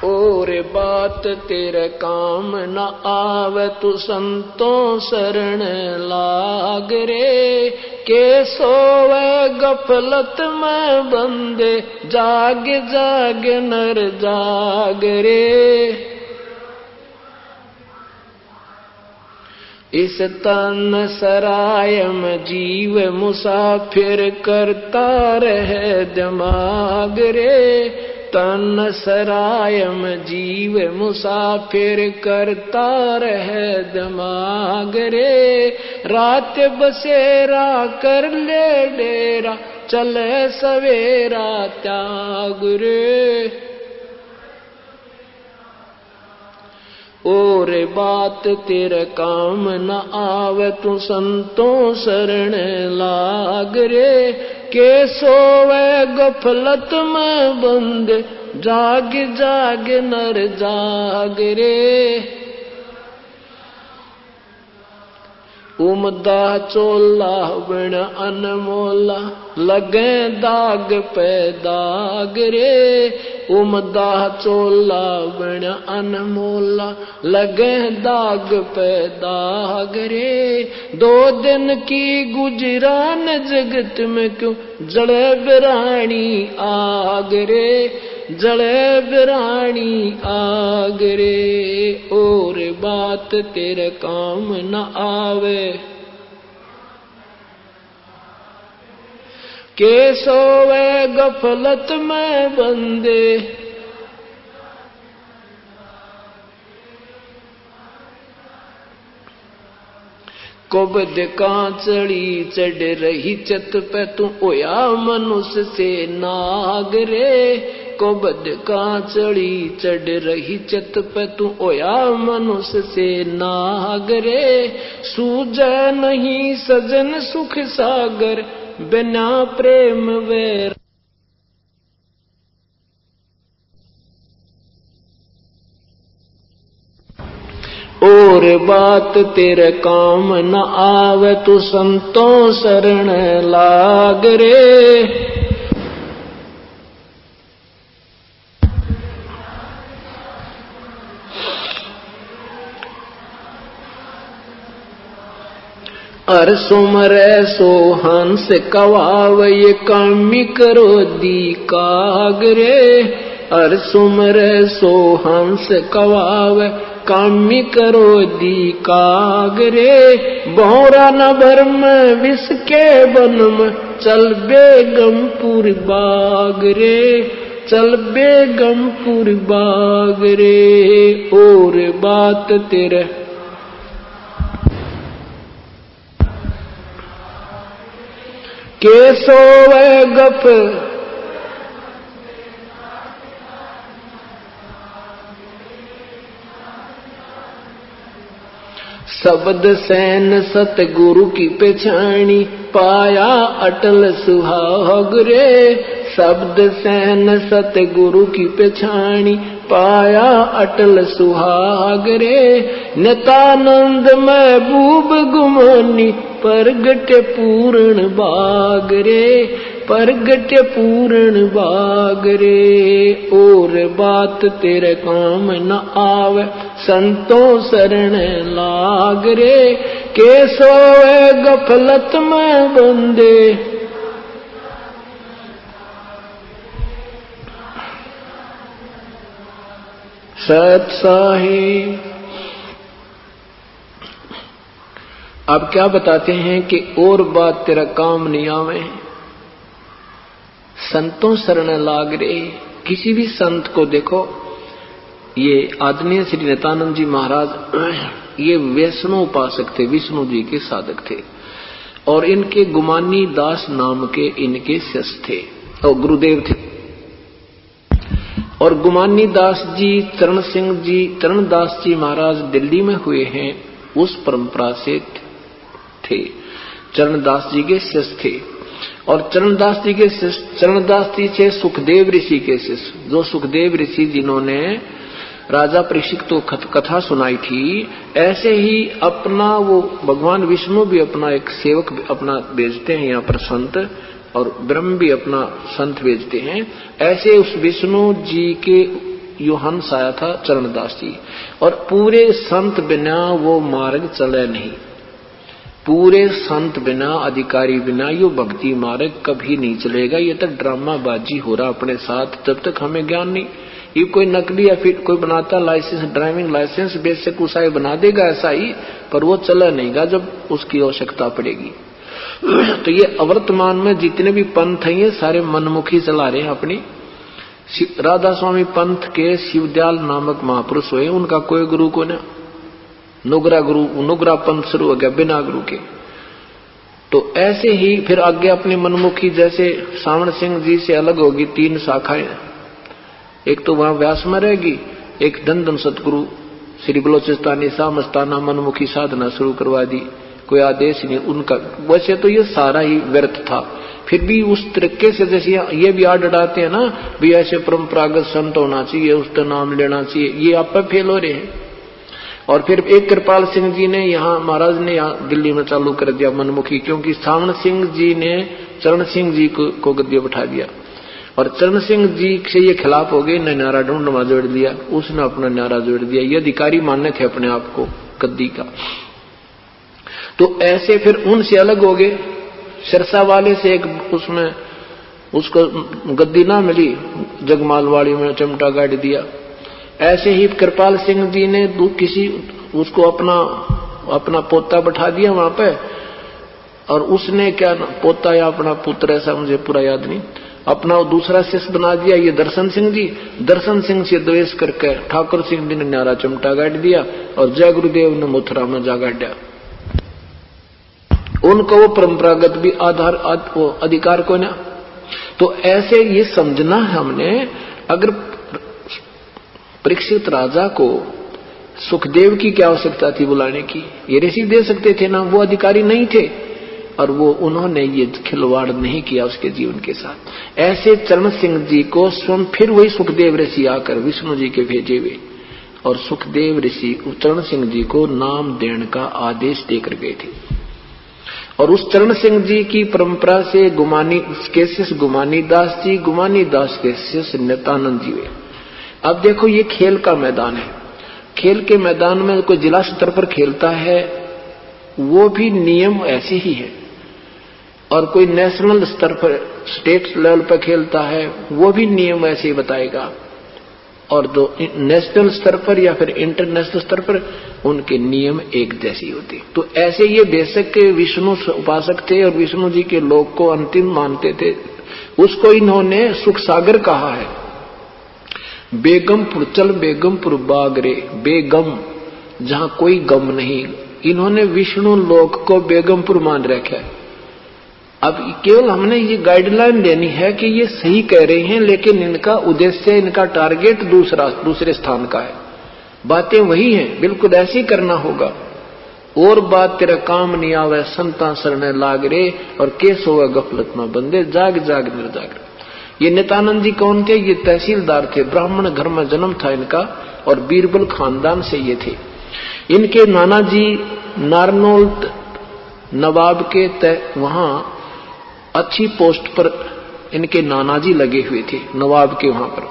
और बात तेरे काम न आवे तू संतों शरण लाग रे, के सोवे गफलत में बंदे जाग जाग नर जाग रे। इस तन सराय में जीव मुसाफिर करता रहे दिमाग रे, तन सराय में जीव मुसाफिर करता रहे दिमाग रे। रात बसेरा कर ले डेरा, चले सवेरा त्याग रे। और बात तेरे काम न आवे तू संतों शरण लाग रे, के सोवे गफलत में बंद जाग जाग नर जाग रे। उमदा चोला बिन अनमोला, लगे दाग पे दाग रे। उमदा चोला बिन अनमोला, लगे दाग पे दाग रे। 2 दिन की गुजरान जगत में क्यों जड़े बिरानी आग रे, जड़े बिरानी आग रे। और बात तेरे काम न आवे, के सोवे गफलत में बंदे कोबद कांचड़ी चढ़ रही चत पे तू ओया मनुष्य से नाग रे। कोबद कांचड़ी चढ़ रही चत पे तू ओया मनुष्य से नाग रे। सूझे नहीं सजन सुख सागर, बिना प्रेम वैर। और बात तेरे काम न आवे तू संतों शरण लाग रे। अर सुमरे सो हंस कवाव, ये कामी करो दी काग रे। अर सुमरे सो हंस कवाव, कामी करो दी काग रे। बहुरा नभर में विष के बन में, चल बेगमपुर बाग रे, चल बेगमपुर बाग रे। और बात तेरे के सोवे गप, शब्द सैन सतगुरु की पहचानी, पाया अटल सुहाग रे। शब्द सैन सतगुरु की पहचानी, पाया अटल सुहाग रे। नितानंद महबूब गुमानी, परगट पूर्ण बाग रे, परगट पूर्ण बाग रे। और बात तेरे काम न आवे संतों शरण लाग रे। के सोए गफलत में बंदे सत साहिब। अब क्या बताते हैं कि और बात तेरा काम नहीं आवे, संतों शरण लाग रे। किसी भी संत को देखो, ये आदरणीय श्री नित्यानंद जी महाराज ये वैष्णव उपासक थे, विष्णु जी के साधक थे, और इनके गुमानी दास नाम के इनके शिष्य थे और गुरुदेव थे। और गुमानी दास जी चरणदास जी महाराज दिल्ली में हुए हैं, उस परंपरा से थे, चरणदास जी के शिष्य थे। और चरणदास जी से सुखदेव ऋषि के शिष्य, जो सुखदेव ऋषि जिन्होंने राजा परीक्षित को कथा सुनाई थी, ऐसे ही अपना वो भगवान विष्णु भी अपना एक सेवक अपना भेजते हैं यहाँ पर संत, और ब्रह्म भी अपना संत भेजते हैं। ऐसे उस विष्णु जी के यो हंस आया था चरणदास जी, और पूरे संत बिना वो मार्ग चले नहीं, पूरे संत बिना अधिकारी बिना यो भक्ति मार्ग कभी नहीं चलेगा। ये तक ड्रामाबाजी हो रहा अपने साथ, जब तक हमें ज्ञान नहीं। ये कोई नकली या फिर कोई बनाता लाइसेंस, ड्राइविंग लाइसेंस बेशक उसाए बना देगा ऐसा ही, पर वो चला नहींगा जब उसकी आवश्यकता पड़ेगी। तो ये अवर्तमान में जितने भी पंथ हैं ये सारे मनमुखी चला रहे हैं अपनी। राधा स्वामी पंथ के शिवदयाल नामक महापुरुष हुए, उनका कोई गुरु को ना, नुगरा पंथ शुरू हो गया बिना गुरु के। तो ऐसे ही फिर आगे अपनी मनमुखी, जैसे सावण सिंह जी से अलग होगी 3 शाखाएं, एक तो वहां व्यास में रहेगी, एक धन सतगुरु श्री बलोचिस्तानी शाह मस्ताना मनमुखी साधना शुरू करवा दी, कोई आदेश नहीं उनका। वैसे तो ये सारा ही व्यर्थ था, फिर भी उस तरीके से जैसे ये भी आड़ डालते हैं ना, भी ऐसे परंपरागत संत होना चाहिए, उसका नाम लेना चाहिए, ये आप पे फेल हो रहे हैं। और फिर एक कृपाल सिंह जी ने यहाँ महाराज ने यहाँ दिल्ली में चालू कर दिया मनमुखी, क्योंकि सावण सिंह जी ने चरण सिंह जी को गद्दी बैठा दिया, और चरण सिंह जी से ये खिलाफ हो गए, ने नारा ढूंढवा जोड़ दिया, उसने अपना नारा जोड़ दिया, ये अधिकारी मानने थे अपने आप को गद्दी का। तो ऐसे फिर उनसे अलग हो गए। सिरसा वाले से एक उसमें उसको गद्दी ना मिली, जगमालवाड़ी में चिमटा गाड़ दिया। ऐसे ही कृपाल सिंह जी ने किसी उसको अपना पोता बैठा दिया वहां पे, और उसने क्या पोता या अपना पुत्र ऐसा मुझे पूरा याद नहीं, अपना दूसरा शिष्य बना दिया ये दर्शन सिंह जी। दर्शन सिंह से द्वेष करके ठाकुर सिंह जी ने न्यारा चिमटा गाड़ दिया, और जय गुरुदेव ने मथुरा में जा गाड़ा। उनको वो परंपरागत भी अधिकार को ना। तो ऐसे ये समझना हमने, अगर परीक्षित राजा को सुखदेव की क्या आवश्यकता थी बुलाने की, ये ऋषि दे सकते थे ना, वो अधिकारी नहीं थे, और वो उन्होंने ये खिलवाड़ नहीं किया उसके जीवन के साथ। ऐसे चरण सिंह जी को स्वयं फिर वही सुखदेव ऋषि आकर विष्णु जी के भेजे हुए, और सुखदेव ऋषि चरण सिंह जी को नाम देने का आदेश देकर गए थे। और उस चरण सिंह जी की परंपरा से गुमानी दास जी, गुमानी दास के शिष्य नित्यानंद जी हुए। अब देखो ये खेल का मैदान है, खेल के मैदान में कोई जिला स्तर पर खेलता है वो भी नियम ऐसे ही है, और कोई नेशनल स्तर पर स्टेट लेवल पर खेलता है वो भी नियम ऐसे ही बताएगा, और जो नेशनल स्तर पर या फिर इंटरनेशनल स्तर पर उनके नियम एक जैसी होते। तो ऐसे ये बेशक के विष्णु उपासक थे और विष्णु जी के लोक को अंतिम मानते थे, उसको इन्होंने सुख सागर कहा है। बेगमपुर चल बेगमपुर बागरे, बेगम जहां कोई गम नहीं, इन्होंने विष्णु लोक को बेगमपुर मान रखा है। अब केवल हमने ये गाइडलाइन देनी है कि ये सही कह रहे हैं, लेकिन इनका उद्देश्य, इनका टारगेट दूसरे स्थान का है। बातें वही हैं, बिल्कुल ऐसे ही करना होगा। और बात तेरा काम नहीं आवे, संता शरण लाग रे, और केस होगा गफलत में बंदे, जाग जाग निर्जाग। ये नित्यानंद जी कौन थे? ये तहसीलदार थे, ब्राह्मण घर में जन्म था इनका, और बीरबल खानदान से ये थे। इनके नाना जी नारनौल नवाब के वहां अच्छी पोस्ट पर इनके नानाजी लगे हुए थे नवाब के वहां पर,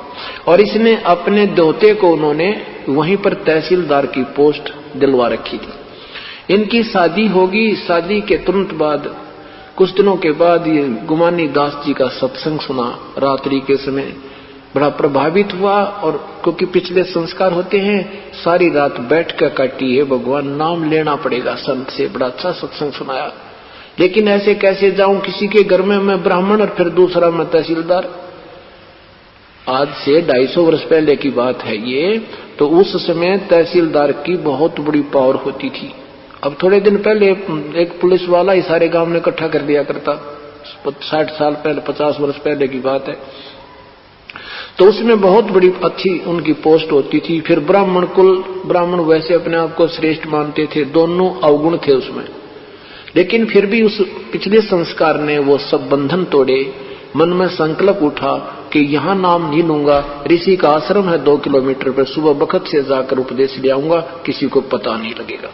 और इसने अपने दोते को उन्होंने वहीं पर तहसीलदार की पोस्ट दिलवा रखी थी। इनकी शादी होगी, शादी के तुरंत बाद कुछ दिनों के बाद ये गुमानी दास जी का सत्संग सुना रात्रि के समय, बड़ा प्रभावित हुआ। और क्योंकि पिछले संस्कार होते हैं, सारी रात बैठ कर काटी है, भगवान नाम लेना पड़ेगा संत से। बड़ा अच्छा सत्संग सुनाया, लेकिन ऐसे कैसे जाऊं किसी के घर में, मैं ब्राह्मण और फिर दूसरा मैं तहसीलदार। आज से 250 वर्ष पहले की बात है ये। तो उस समय तहसीलदार की बहुत बड़ी पावर होती थी। अब थोड़े दिन पहले एक पुलिस वाला ही सारे गांव में इकट्ठा कर दिया करता, 60 साल पहले, 50 वर्ष पहले की बात है। तो उसमें बहुत बड़ी अच्छी उनकी पोस्ट होती थी। फिर ब्राह्मण कुल, ब्राह्मण वैसे अपने आप को श्रेष्ठ मानते थे, दोनों अवगुण थे उसमें। लेकिन फिर भी उस पिछले संस्कार ने वो सब बंधन तोड़े। मन में संकल्प उठा कि यहां नाम नहीं लूंगा, ऋषि का आश्रम है 2 किलोमीटर पर, सुबह बखत से जाकर उपदेश ले आऊंगा, किसी को पता नहीं लगेगा।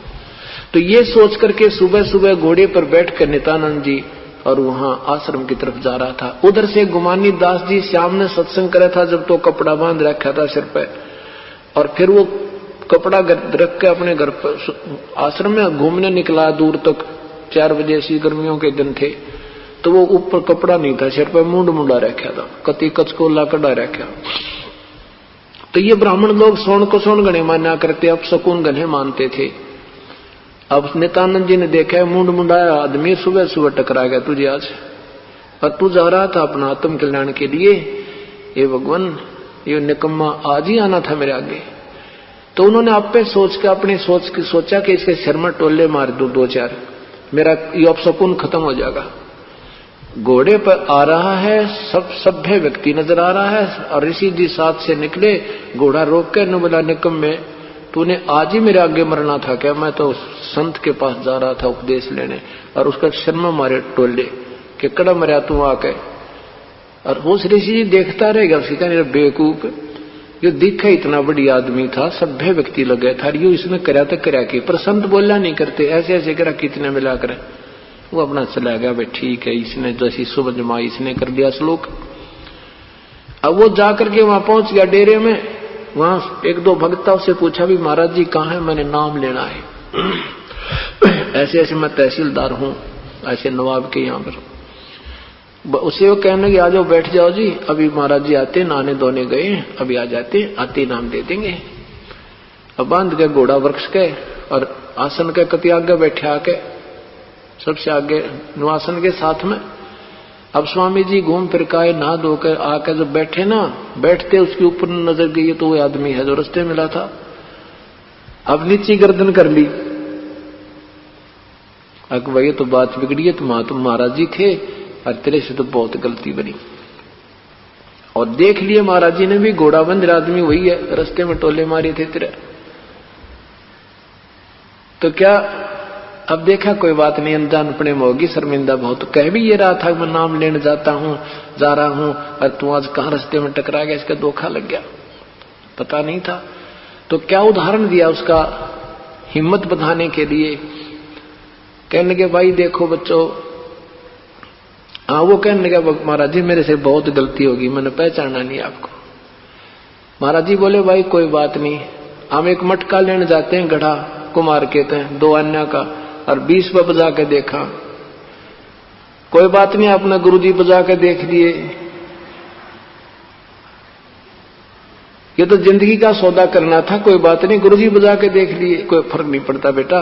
तो ये सोच करके सुबह सुबह घोड़े पर बैठकर नित्यानंद जी और वहां आश्रम की तरफ जा रहा था। उधर से गुमानी दास जी श्याम ने सत्संग करा था, जब तो कपड़ा बांध रखा था सिर पे, और फिर वो कपड़ा रख के अपने घर पर आश्रम में घूमने निकला दूर तक। 4 बजे ऐसी गर्मियों के दिन थे, तो वो ऊपर कपड़ा नहीं था, सिर पर मुंड मुंडा रखा था, कति कचकोला कड़ा रखा। तो ये ब्राह्मण लोग सोन को सोन गणे माना करते, अब शकुन गणे मानते थे। अब नित्यानंद जी ने देखा है मुंड मुंडाया आदमी सुबह सुबह टकरा गया तुझे आज, और तू जा रहा था अपना आत्म कल्याण के लिए। ये भगवान, ये निकम्मा आज ही आना था मेरे आगे। तो उन्होंने आप पे सोच के, अपनी सोचा कि इसके सिर में टोले मार दूं 2-4, मेरा ये अपशकुन खत्म हो जाएगा। घोड़े पर आ रहा है, सब सभ्य व्यक्ति नजर आ रहा है, और ऋषि जी साथ से निकले। घोड़ा रोक के न बोला, निकम्मे तूने आज ही मेरे आगे मरना था क्या? मैं तो संत के पास जा रहा था उपदेश लेने, और उसका सिर में मारे टोले कि कड़ा मरा तू आके। और उस ऋषि जी देखता रहेगा, उसकी कहने बेवकूफ, जो दिखा इतना बड़ी आदमी था, सभ्य व्यक्ति लग गया था, यो इसने करा तो करा की, पर संत बोलना नहीं करते, ऐसे ऐसे करा कितने मिला कर वो अपना चला गया। भाई ठीक है, इसने जैसी सुबह जमाई इसने कर दिया श्लोक। अब वो जाकर के वहां पहुंच गया डेरे में। वहां 1-2 भक्तों से पूछा भी महाराज जी कहाँ है, मैंने नाम लेना है। ऐसे ऐसे मैं तहसीलदार हूं, ऐसे नवाब के यहाँ पर। उसे वो कहने लगे आ जाओ बैठ जाओ जी, अभी महाराज जी आते, नहाने धोने गए, अभी आ जाते, आते नाम दे देंगे। अब बांध के घोड़ा वृक्ष के और आसन के कति आगे बैठे आके, सबसे आगे निवासन के साथ में। अब स्वामी जी घूम फिर के नहा धोकर आकर जब बैठे ना, बैठते उसके ऊपर नजर गई तो वो आदमी है जो रास्ते मिला था। अब नीचे गर्दन कर ली, भाई तो बात बिगड़ी है, तुम महाराज जी थे और तेरे से तो बहुत गलती बनी। और देख लिए महाराज जी ने भी, घोड़ा बंद आदमी वही है, रास्ते में टोले मारे थे तेरे। तो क्या अब देखा कोई बात नहीं, अनजान अपने में होगी, शर्मिंदा बहुत। कह भी ये रहा था मैं नाम लेने जाता हूं, जा रहा हूं, और तू आज कहां रास्ते में टकरा गया, इसका धोखा लग गया, पता नहीं था। तो क्या उदाहरण दिया उसका हिम्मत बढ़ाने के लिए। कहने लगे भाई देखो बच्चों, वो कहने लगा महाराज जी मेरे से बहुत गलती होगी, मैंने पहचाना नहीं आपको। महाराज जी बोले भाई कोई बात नहीं, हम एक मटका लेने जाते हैं, गढ़ा कुमार कहते हैं, 2 अन्ना का, और 20 पे बजा के देखा। कोई बात नहीं, अपना गुरुजी बजा के देख लिए, ये तो जिंदगी का सौदा करना था, कोई बात नहीं, गुरुजी बजा के देख लिए, कोई फर्क नहीं पड़ता बेटा।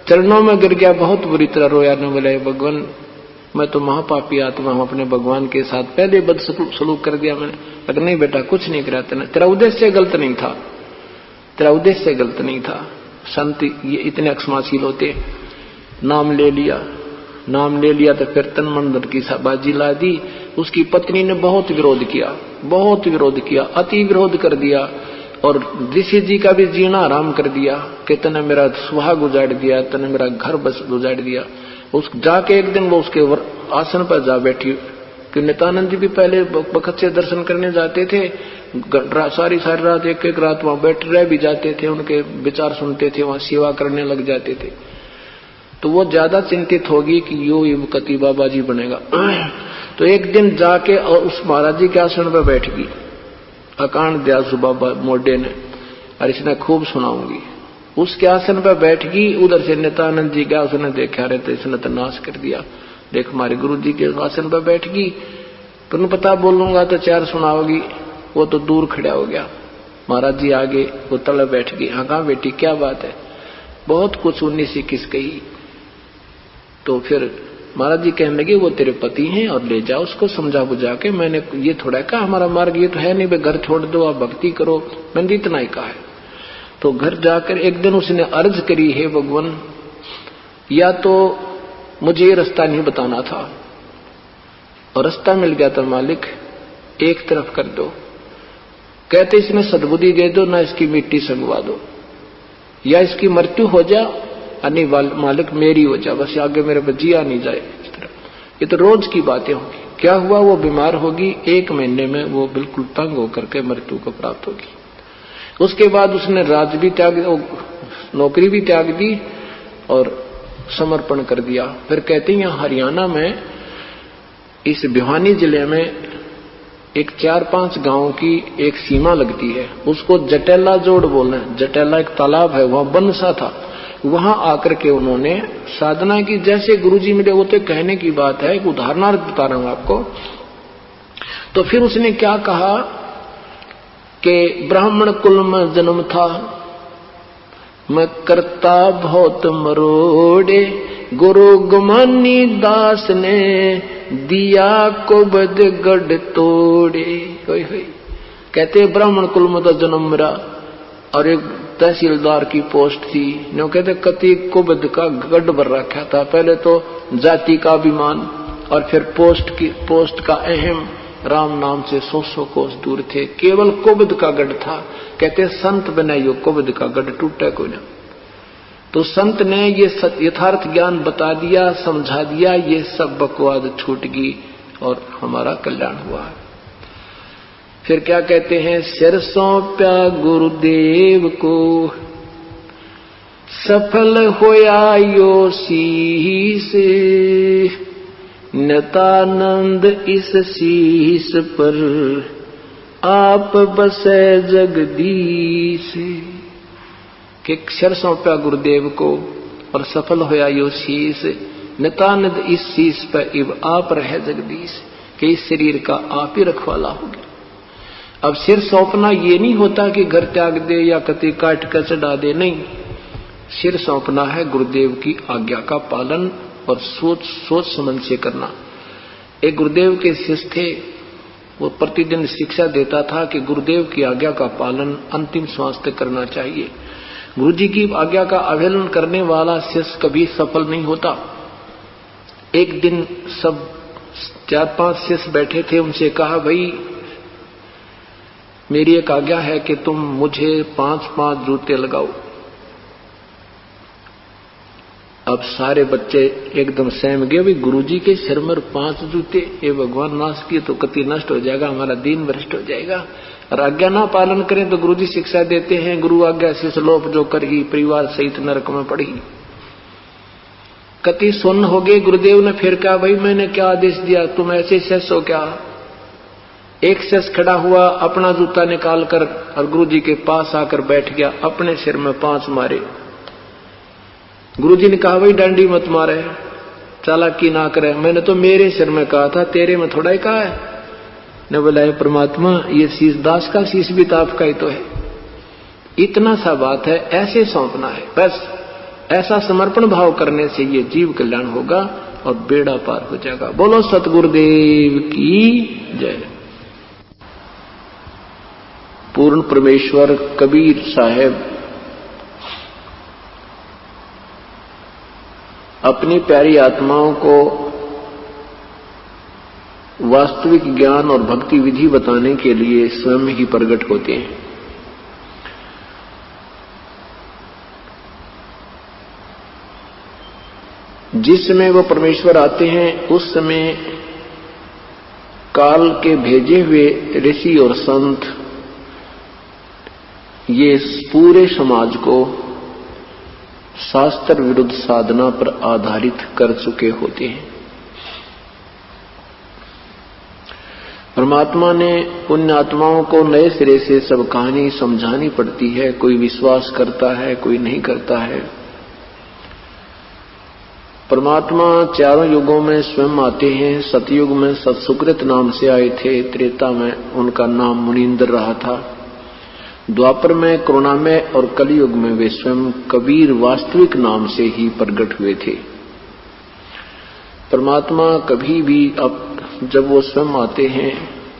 चरणों में गिर गया, बहुत बुरी तरह रोया, न बोला भगवान मैं तो महापापी आत्मा हूं, अपने भगवान के साथ पहले बद सलूक कर दिया मैंने। लेकिन नहीं बेटा कुछ नहीं करा तेरा उद्देश्य गलत नहीं था, तेरा उद्देश्य गलत नहीं था। संत ये इतने क्षमाशील होते। नाम ले लिया, नाम ले लिया तो फिर तन मन धन की बाजी ला दी। उसकी पत्नी ने बहुत विरोध किया, बहुत विरोध किया, अति विरोध कर दिया, और ऋषि जी का भी जीना आराम कर दिया कि तने मेरा सुहाग उजाड़ दिया, तने मेरा घर बस उजाड़ दिया। उस जाके एक दिन वो उसके आसन पर जा बैठी कि नित्यानंद जी भी पहले बखत से दर्शन करने जाते थे, सारी रात एक रात वहां बैठ रह भी जाते थे, उनके विचार सुनते थे, वहां सेवा करने लग जाते थे। तो वो ज्यादा चिंतित होगी कि यो ये कति बाबा जी बनेगा। तो एक दिन जाके और उस महाराज जी के आसन पर बैठ गई, अकांड दयासु बाबा मोडे ने, और इसने खूब सुनाऊंगी। उसके आसन पर बैठ गई, उधर से नित्यानंद जी गया, उसने देखा रहे तो इसने तो नाश कर दिया, देख हमारे गुरु जी के आसन पर बैठ गई, तुमने पता बोलूंगा तो 4 सुनाओगी, वो तो दूर खड़ा हो गया। महाराज जी आगे, वो तले बैठ गई। हाँ कहा बेटी क्या बात है? बहुत कुछ 19-21 कही। तो फिर महाराज जी कहने लगे वो तेरे पति हैं और ले जाओ उसको समझा बुझा के। मैंने ये थोड़ा कहा हमारा मार्ग ये तो है नहीं, घर छोड़ दो आप भक्ति करो, मैंने इतना ही कहा है। तो घर जाकर एक दिन उसने अर्ज करी, हे भगवान या तो मुझे ये रास्ता नहीं बताना था और रास्ता मिल गया था मालिक, एक तरफ कर दो। कहते इसमें सद्बुद्धि दे दो, ना इसकी मिट्टी संगवा दो, या इसकी मृत्यु हो जा अन्य मालिक मेरी हो जा, बस आगे मेरे पर जिया नहीं जाए। इस तरह ये तो रोज की बातें होगी। क्या हुआ? वो बीमार होगी, 1 महीने में वो बिल्कुल तंग होकर के मृत्यु को प्राप्त होगी। उसके बाद उसने राज भी त्याग, नौकरी भी त्याग दी और समर्पण कर दिया। फिर कहते हैं यहाँ हरियाणा में इस भिवानी जिले में एक 4-5 गांव की एक सीमा लगती है, उसको जटेला जोड़ बोलना है। जटेला एक तालाब है, वहां वन सा था, वहां आकर के उन्होंने साधना की। जैसे गुरुजी मिले, वो तो कहने की बात है, एक उदाहरणार्थ बता रहा हूं आपको। तो फिर उसने क्या कहा कि ब्राह्मण कुल में जन्म था, मैं करता बहुत मरोड़े, गुरु गुमानी दास ने दिया को बद गढ़ तोड़े। कहते ब्राह्मण कुल में तो जन्म मेरा और एक तहसीलदार की पोस्ट थी, नो कहते कति कुबद का गढ़ भर रखा था। पहले तो जाति का अभिमान और फिर पोस्ट का अहम, राम नाम से 100 कोस दूर थे, केवल कुबद का गढ़ था। कहते संत बनाइयो कुबद का गढ़ टूटा कोई ना। तो संत ने ये यथार्थ ज्ञान बता दिया, समझा दिया, ये सब बकवाद छूट गई और हमारा कल्याण हुआ। फिर क्या कहते हैं, सिर सौंप्या गुरुदेव को, सफल होया यो शीस, नतानंद इस शीस पर आप बसे जगदीश। कि सिर सौंप्या गुरुदेव को और सफल होया यो शीस, नितानंद इस शीस पर इब आप रहे जगदीश। कि इस शरीर का आप ही रखवाला हो गया। अब सिर सौंपना ये नहीं होता कि घर त्याग दे या कति काट कर चढ़ा दे, नहीं। सिर सौंपना है गुरुदेव की आज्ञा का पालन और सोच समझ से करना। एक गुरुदेव के शिष्य थे, वो प्रतिदिन शिक्षा देता था कि गुरुदेव की आज्ञा का पालन अंतिम श्वास तक करना चाहिए। गुरुजी की आज्ञा का अवहेलन करने वाला शिष्य कभी सफल नहीं होता। एक दिन सब 4-5 शिष्य बैठे थे, उनसे कहा भाई मेरी एक आज्ञा है कि तुम मुझे 5-5 जूते लगाओ। अब सारे बच्चे एकदम सहम गए, भाई गुरुजी के सिर में 5 जूते, ये भगवान नाश किए तो कति नष्ट हो जाएगा, हमारा दीन भ्रष्ट हो जाएगा। और आज्ञा ना पालन करें तो गुरुजी शिक्षा देते हैं, गुरु आज्ञा से लोप जो कर ही परिवार सहित नरक में पड़ी। कति सुन्न हो गए। गुरुदेव ने फिर कहा भाई मैंने क्या आदेश दिया, तुम ऐसे शिष्य हो क्या? एक शिष्य खड़ा हुआ, अपना जूता निकाल कर और गुरुजी के पास आकर बैठ गया, अपने सिर में 5 मारे। गुरुजी ने कहा भाई डांडी मत मारे, चालाकी ना करे, मैंने तो मेरे सिर में कहा था, तेरे में थोड़ा ही कहा है। ने बोला परमात्मा ये शीश दास का शीश भी तो आपका ही तो है। इतना सा बात है, ऐसे सौंपना है बस। ऐसा समर्पण भाव करने से ये जीव कल्याण होगा और बेड़ा पार हो जाएगा। बोलो सतगुरुदेव की जय। पूर्ण परमेश्वर कबीर साहब अपनी प्यारी आत्माओं को वास्तविक ज्ञान और भक्ति विधि बताने के लिए स्वयं ही प्रकट होते हैं। जिस समय वो परमेश्वर आते हैं उस समय काल के भेजे हुए ऋषि और संत ये पूरे समाज को शास्त्र विरुद्ध साधना पर आधारित कर चुके होते हैं। परमात्मा ने उन आत्माओं को नए सिरे से सब कहानी समझानी पड़ती है। कोई विश्वास करता है, कोई नहीं करता है। परमात्मा चारों युगों में स्वयं आते हैं। सतयुग में सत्सुकृत नाम से आए थे, त्रेता में उनका नाम मुनींद्र रहा था, द्वापर में, करुणामय और कलयुग में वे स्वयं कबीर वास्तविक नाम से ही प्रकट हुए थे। परमात्मा कभी भी अब जब वो स्वयं आते हैं,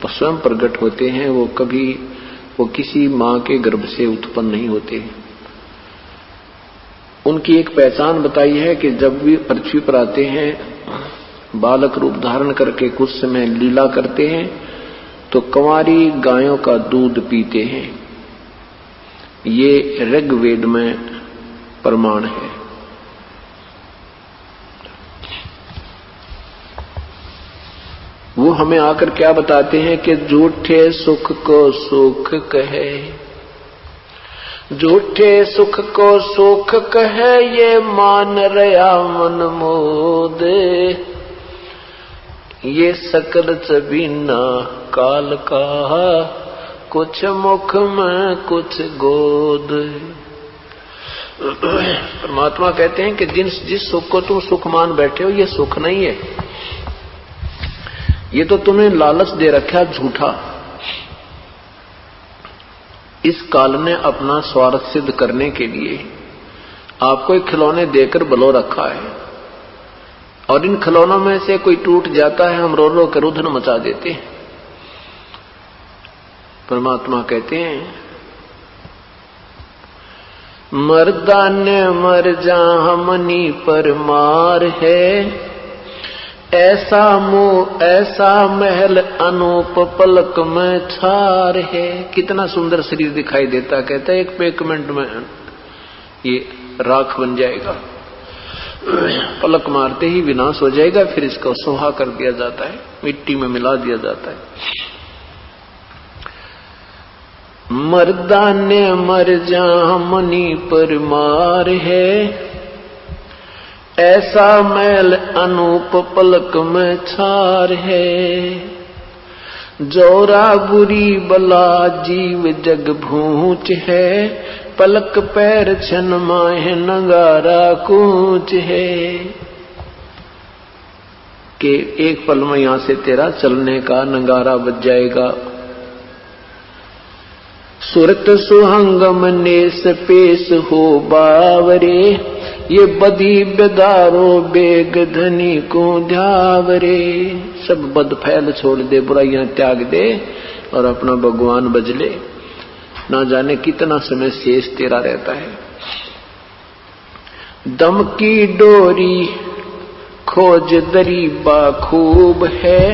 स्वयं प्रकट होते हैं, वो किसी मां के गर्भ से उत्पन्न नहीं होते। उनकी एक पहचान बताई है कि जब भी पृथ्वी पर आते हैं, बालक रूप धारण करके कुछ समय लीला करते हैं, तो कंवारी गायों का दूध पीते हैं। ये ऋग्वेद में प्रमाण है। वो हमें आकर क्या बताते हैं कि झूठे सुख को सुख कहे, झूठे सुख को सुख कहे, ये मान रया मन मोद, ये सकल चबीना काल का, कुछ मुख में कुछ गोद। परमात्मा कहते हैं कि जिस सुख को तुम सुख मान बैठे हो, ये सुख नहीं है, ये तो तुम्हें लालच दे रखा झूठा। इस काल ने अपना स्वार्थ सिद्ध करने के लिए आपको एक खिलौने देकर बलो रखा है, और इन खिलौनों में से कोई टूट जाता है, हम रो रो कर रुदन मचा देते हैं। परमात्मा कहते हैं, मर्दाने मर जा हमनी पर मार है, ऐसा मुंह ऐसा महल अनूप पलक में छार है। कितना सुंदर शरीर दिखाई देता, कहता है एक मिनट में ये राख बन जाएगा, पलक मारते ही विनाश हो जाएगा, फिर इसको सुहा कर दिया जाता है, मिट्टी में मिला दिया जाता है। मर्दाने मर जा हमनी पर मार है, ऐसा मैल अनूप पलक में छार है, जोरा बुरी बला जीव जग भूच है, पलक पैर छन माहे नगारा कूच है। कि एक पल में यहां से तेरा चलने का नगारा बज जाएगा। सुरत सुहंगम नेस पेश हो बावरे, ये बदी बेदारो बेग धनी को ध्यावरे। सब बद फैल छोड़ दे, बुराइयां त्याग दे और अपना भगवान बजले। ना जाने कितना समय शेष तेरा रहता है। दम की डोरी खोज दरी बाखूब है,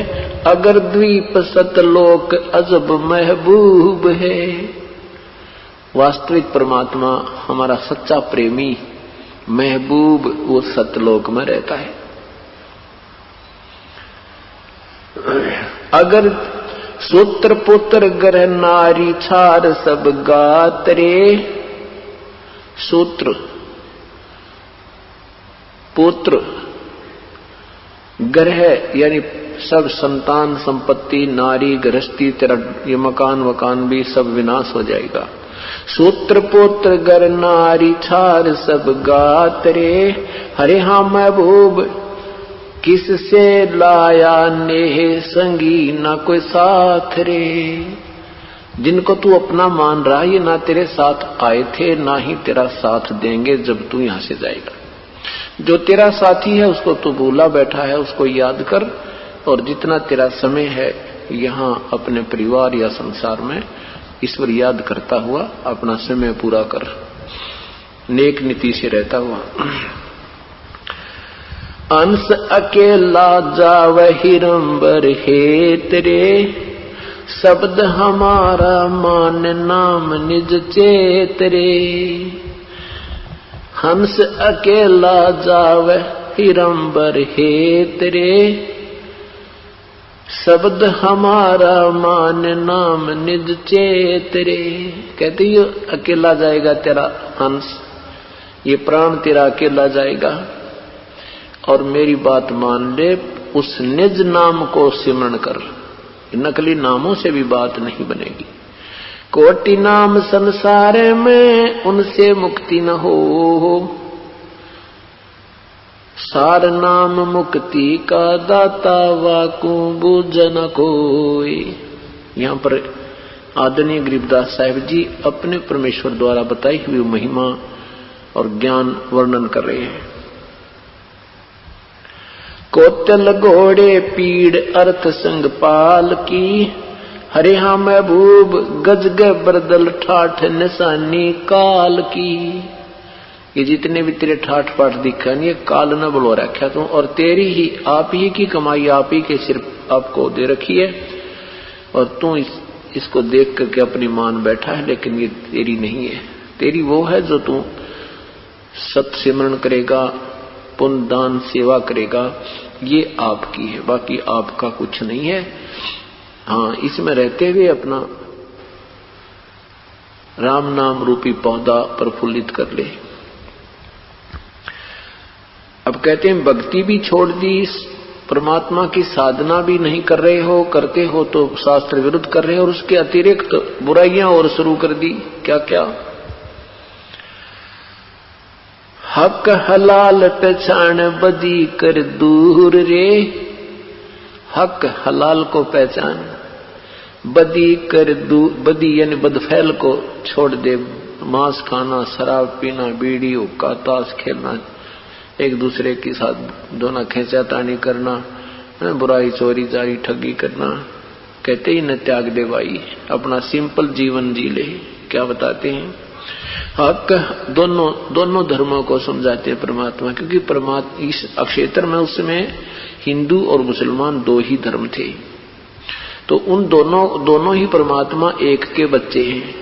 अगर द्वीप सतलोक अजब महबूब है। वास्तविक परमात्मा हमारा सच्चा प्रेमी महबूब वो सतलोक में रहता है। अगर सूत्र पुत्र ग्रह नारी छार सब गातरे, सूत्र पुत्र ग्रह यानी सब संतान संपत्ति नारी गृहस्थी तेरा ये मकान वकान भी सब विनाश हो जाएगा। सूत्र पुत्र गर नारी छार सब गातरे, हरे हाँ महबूब किससे लाया नेह संगी ना कोई साथ रे। जिनको तू अपना मान रहा ये ना तेरे साथ आए थे ना ही तेरा साथ देंगे जब तू यहां से जाएगा। जो तेरा साथी है उसको तू भूला बैठा है, उसको याद कर, और जितना तेरा समय है यहाँ अपने परिवार या संसार में ईश्वर याद करता हुआ अपना समय पूरा कर, नेक नीति से रहता हुआ। अंश अकेला जाव हिरंबर हेत रे, शब्द हमारा मान नाम निज चेत रे। हंस अकेला जाव हिरंबर हेत रे, शब्द हमारा मान नाम निज चेत रे। कहती है अकेला जाएगा तेरा हंस, ये प्राण तेरा अकेला जाएगा, और मेरी बात मान ले, उस निज नाम को सिमरण कर। नकली नामों से भी बात नहीं बनेगी। कोटि नाम संसार में उनसे मुक्ति न हो, सार नाम मुक्ति का दाता वाकू बूझ न कोई। यहाँ पर आदरणीय गरीबदास साहिब जी अपने परमेश्वर द्वारा बताई हुई महिमा और ज्ञान वर्णन कर रहे हैं। कोतल घोड़े पीड़ अर्थ संग पाल की, हरे हाँ महबूब गज ग बरदल ठाठ निशानी काल की। ये जितने भी तेरे ठाठ पाठ दिखा नहीं, ये काल न बुलो रखा तू, और तेरी ही आप ही की कमाई आप ही के सिर आपको दे रखी है, और तू इसको देख करके अपनी मान बैठा है, लेकिन ये तेरी नहीं है। तेरी वो है जो तू सत सिमरण करेगा, पुण्य दान सेवा करेगा, ये आपकी है, बाकी आपका कुछ नहीं है। हाँ, इसमें रहते हुए अपना राम नाम रूपी पौधा प्रफुल्लित कर ले। अब कहते हैं भक्ति भी छोड़ दी, परमात्मा की साधना भी नहीं कर रहे हो, करते हो तो शास्त्र विरुद्ध कर रहे हो, और उसके अतिरिक्त बुराइयां और शुरू कर दी। क्या क्या? हक हलाल पहचान बदी कर दूर रे। हक हलाल को पहचान, बदी कर दूर, बदी यानी बदफैल को छोड़ दे। मांस खाना, शराब पीना, बीड़ी हुक्का, ताश खेलना, एक दूसरे के साथ दोना खींचातानी करना, बुराई चोरी जारी ठगी करना, कहते ही न त्याग दे भाई, अपना सिंपल जीवन जी ले। क्या बताते हैं? हक दोनों धर्मों को समझाते हैं परमात्मा, क्योंकि परमात्मा इस क्षेत्र में उस समय हिंदू और मुसलमान दो ही धर्म थे, तो उन दोनों ही परमात्मा एक के बच्चे हैं।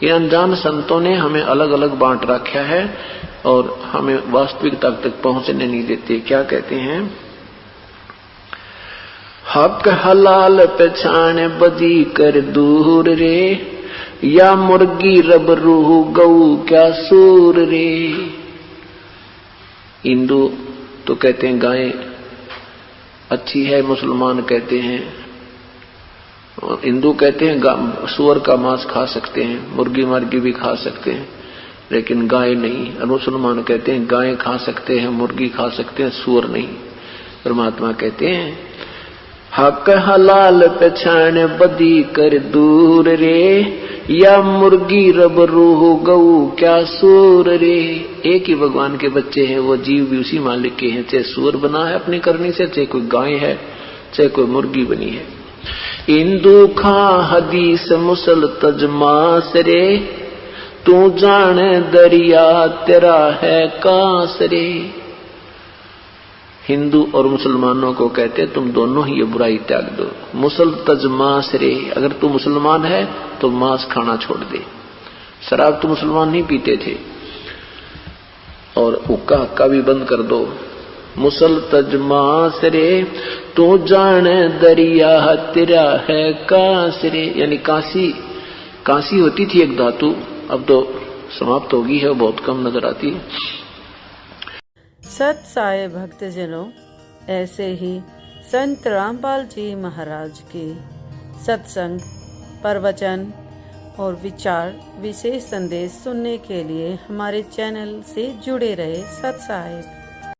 ये अनजान संतों ने हमें अलग अलग बांट रखा है और हमें वास्तविकता तक पहुंचने नहीं देते। क्या कहते हैं? हक हलाल पहचान बदी कर दूर रे, या मुर्गी रब रूह गऊ क्या सूर रे। हिंदू तो कहते हैं गाय अच्छी है, मुसलमान कहते हैं, हिंदू कहते हैं सूअर का मांस खा सकते हैं, मुर्गी मर्गी भी खा सकते हैं, लेकिन गाय नहीं। और मुसलमान कहते हैं गाय खा सकते हैं, मुर्गी खा सकते हैं, सूअर नहीं। परमात्मा कहते हैं हक हलाल पहचान बदी कर दूर रे, या मुर्गी रब रूह गऊ क्या सूर रे। एक ही भगवान के बच्चे हैं, वो जीव भी उसी मालिक के हैं, चाहे सूअर बना है अपनी करनी से, चाहे कोई गाय है, चाहे कोई मुर्गी बनी है। हिंदू खा हदीस मुसल तजमास रे, तू जाने दरिया तेरा है कांस रे। हिंदू और मुसलमानों को कहते तुम दोनों ही ये बुराई त्याग दो। मुसल तज मांस रे, अगर तू मुसलमान है तो मांस खाना छोड़ दे। शराब तो मुसलमान नहीं पीते थे, और हुक्का हक्का भी बंद कर दो। मुसल तज मांस रे, तू जाने दरिया तेरा है कांस रे। यानी कांसी होती थी एक धातु, अब तो समाप्त होगी है, बहुत कम नजर आती है। सत साई भक्तजनों, ऐसे ही संत रामपाल जी महाराज के सत्संग, प्रवचन और विचार विशेष संदेश सुनने के लिए हमारे चैनल से जुड़े रहे। सत साई।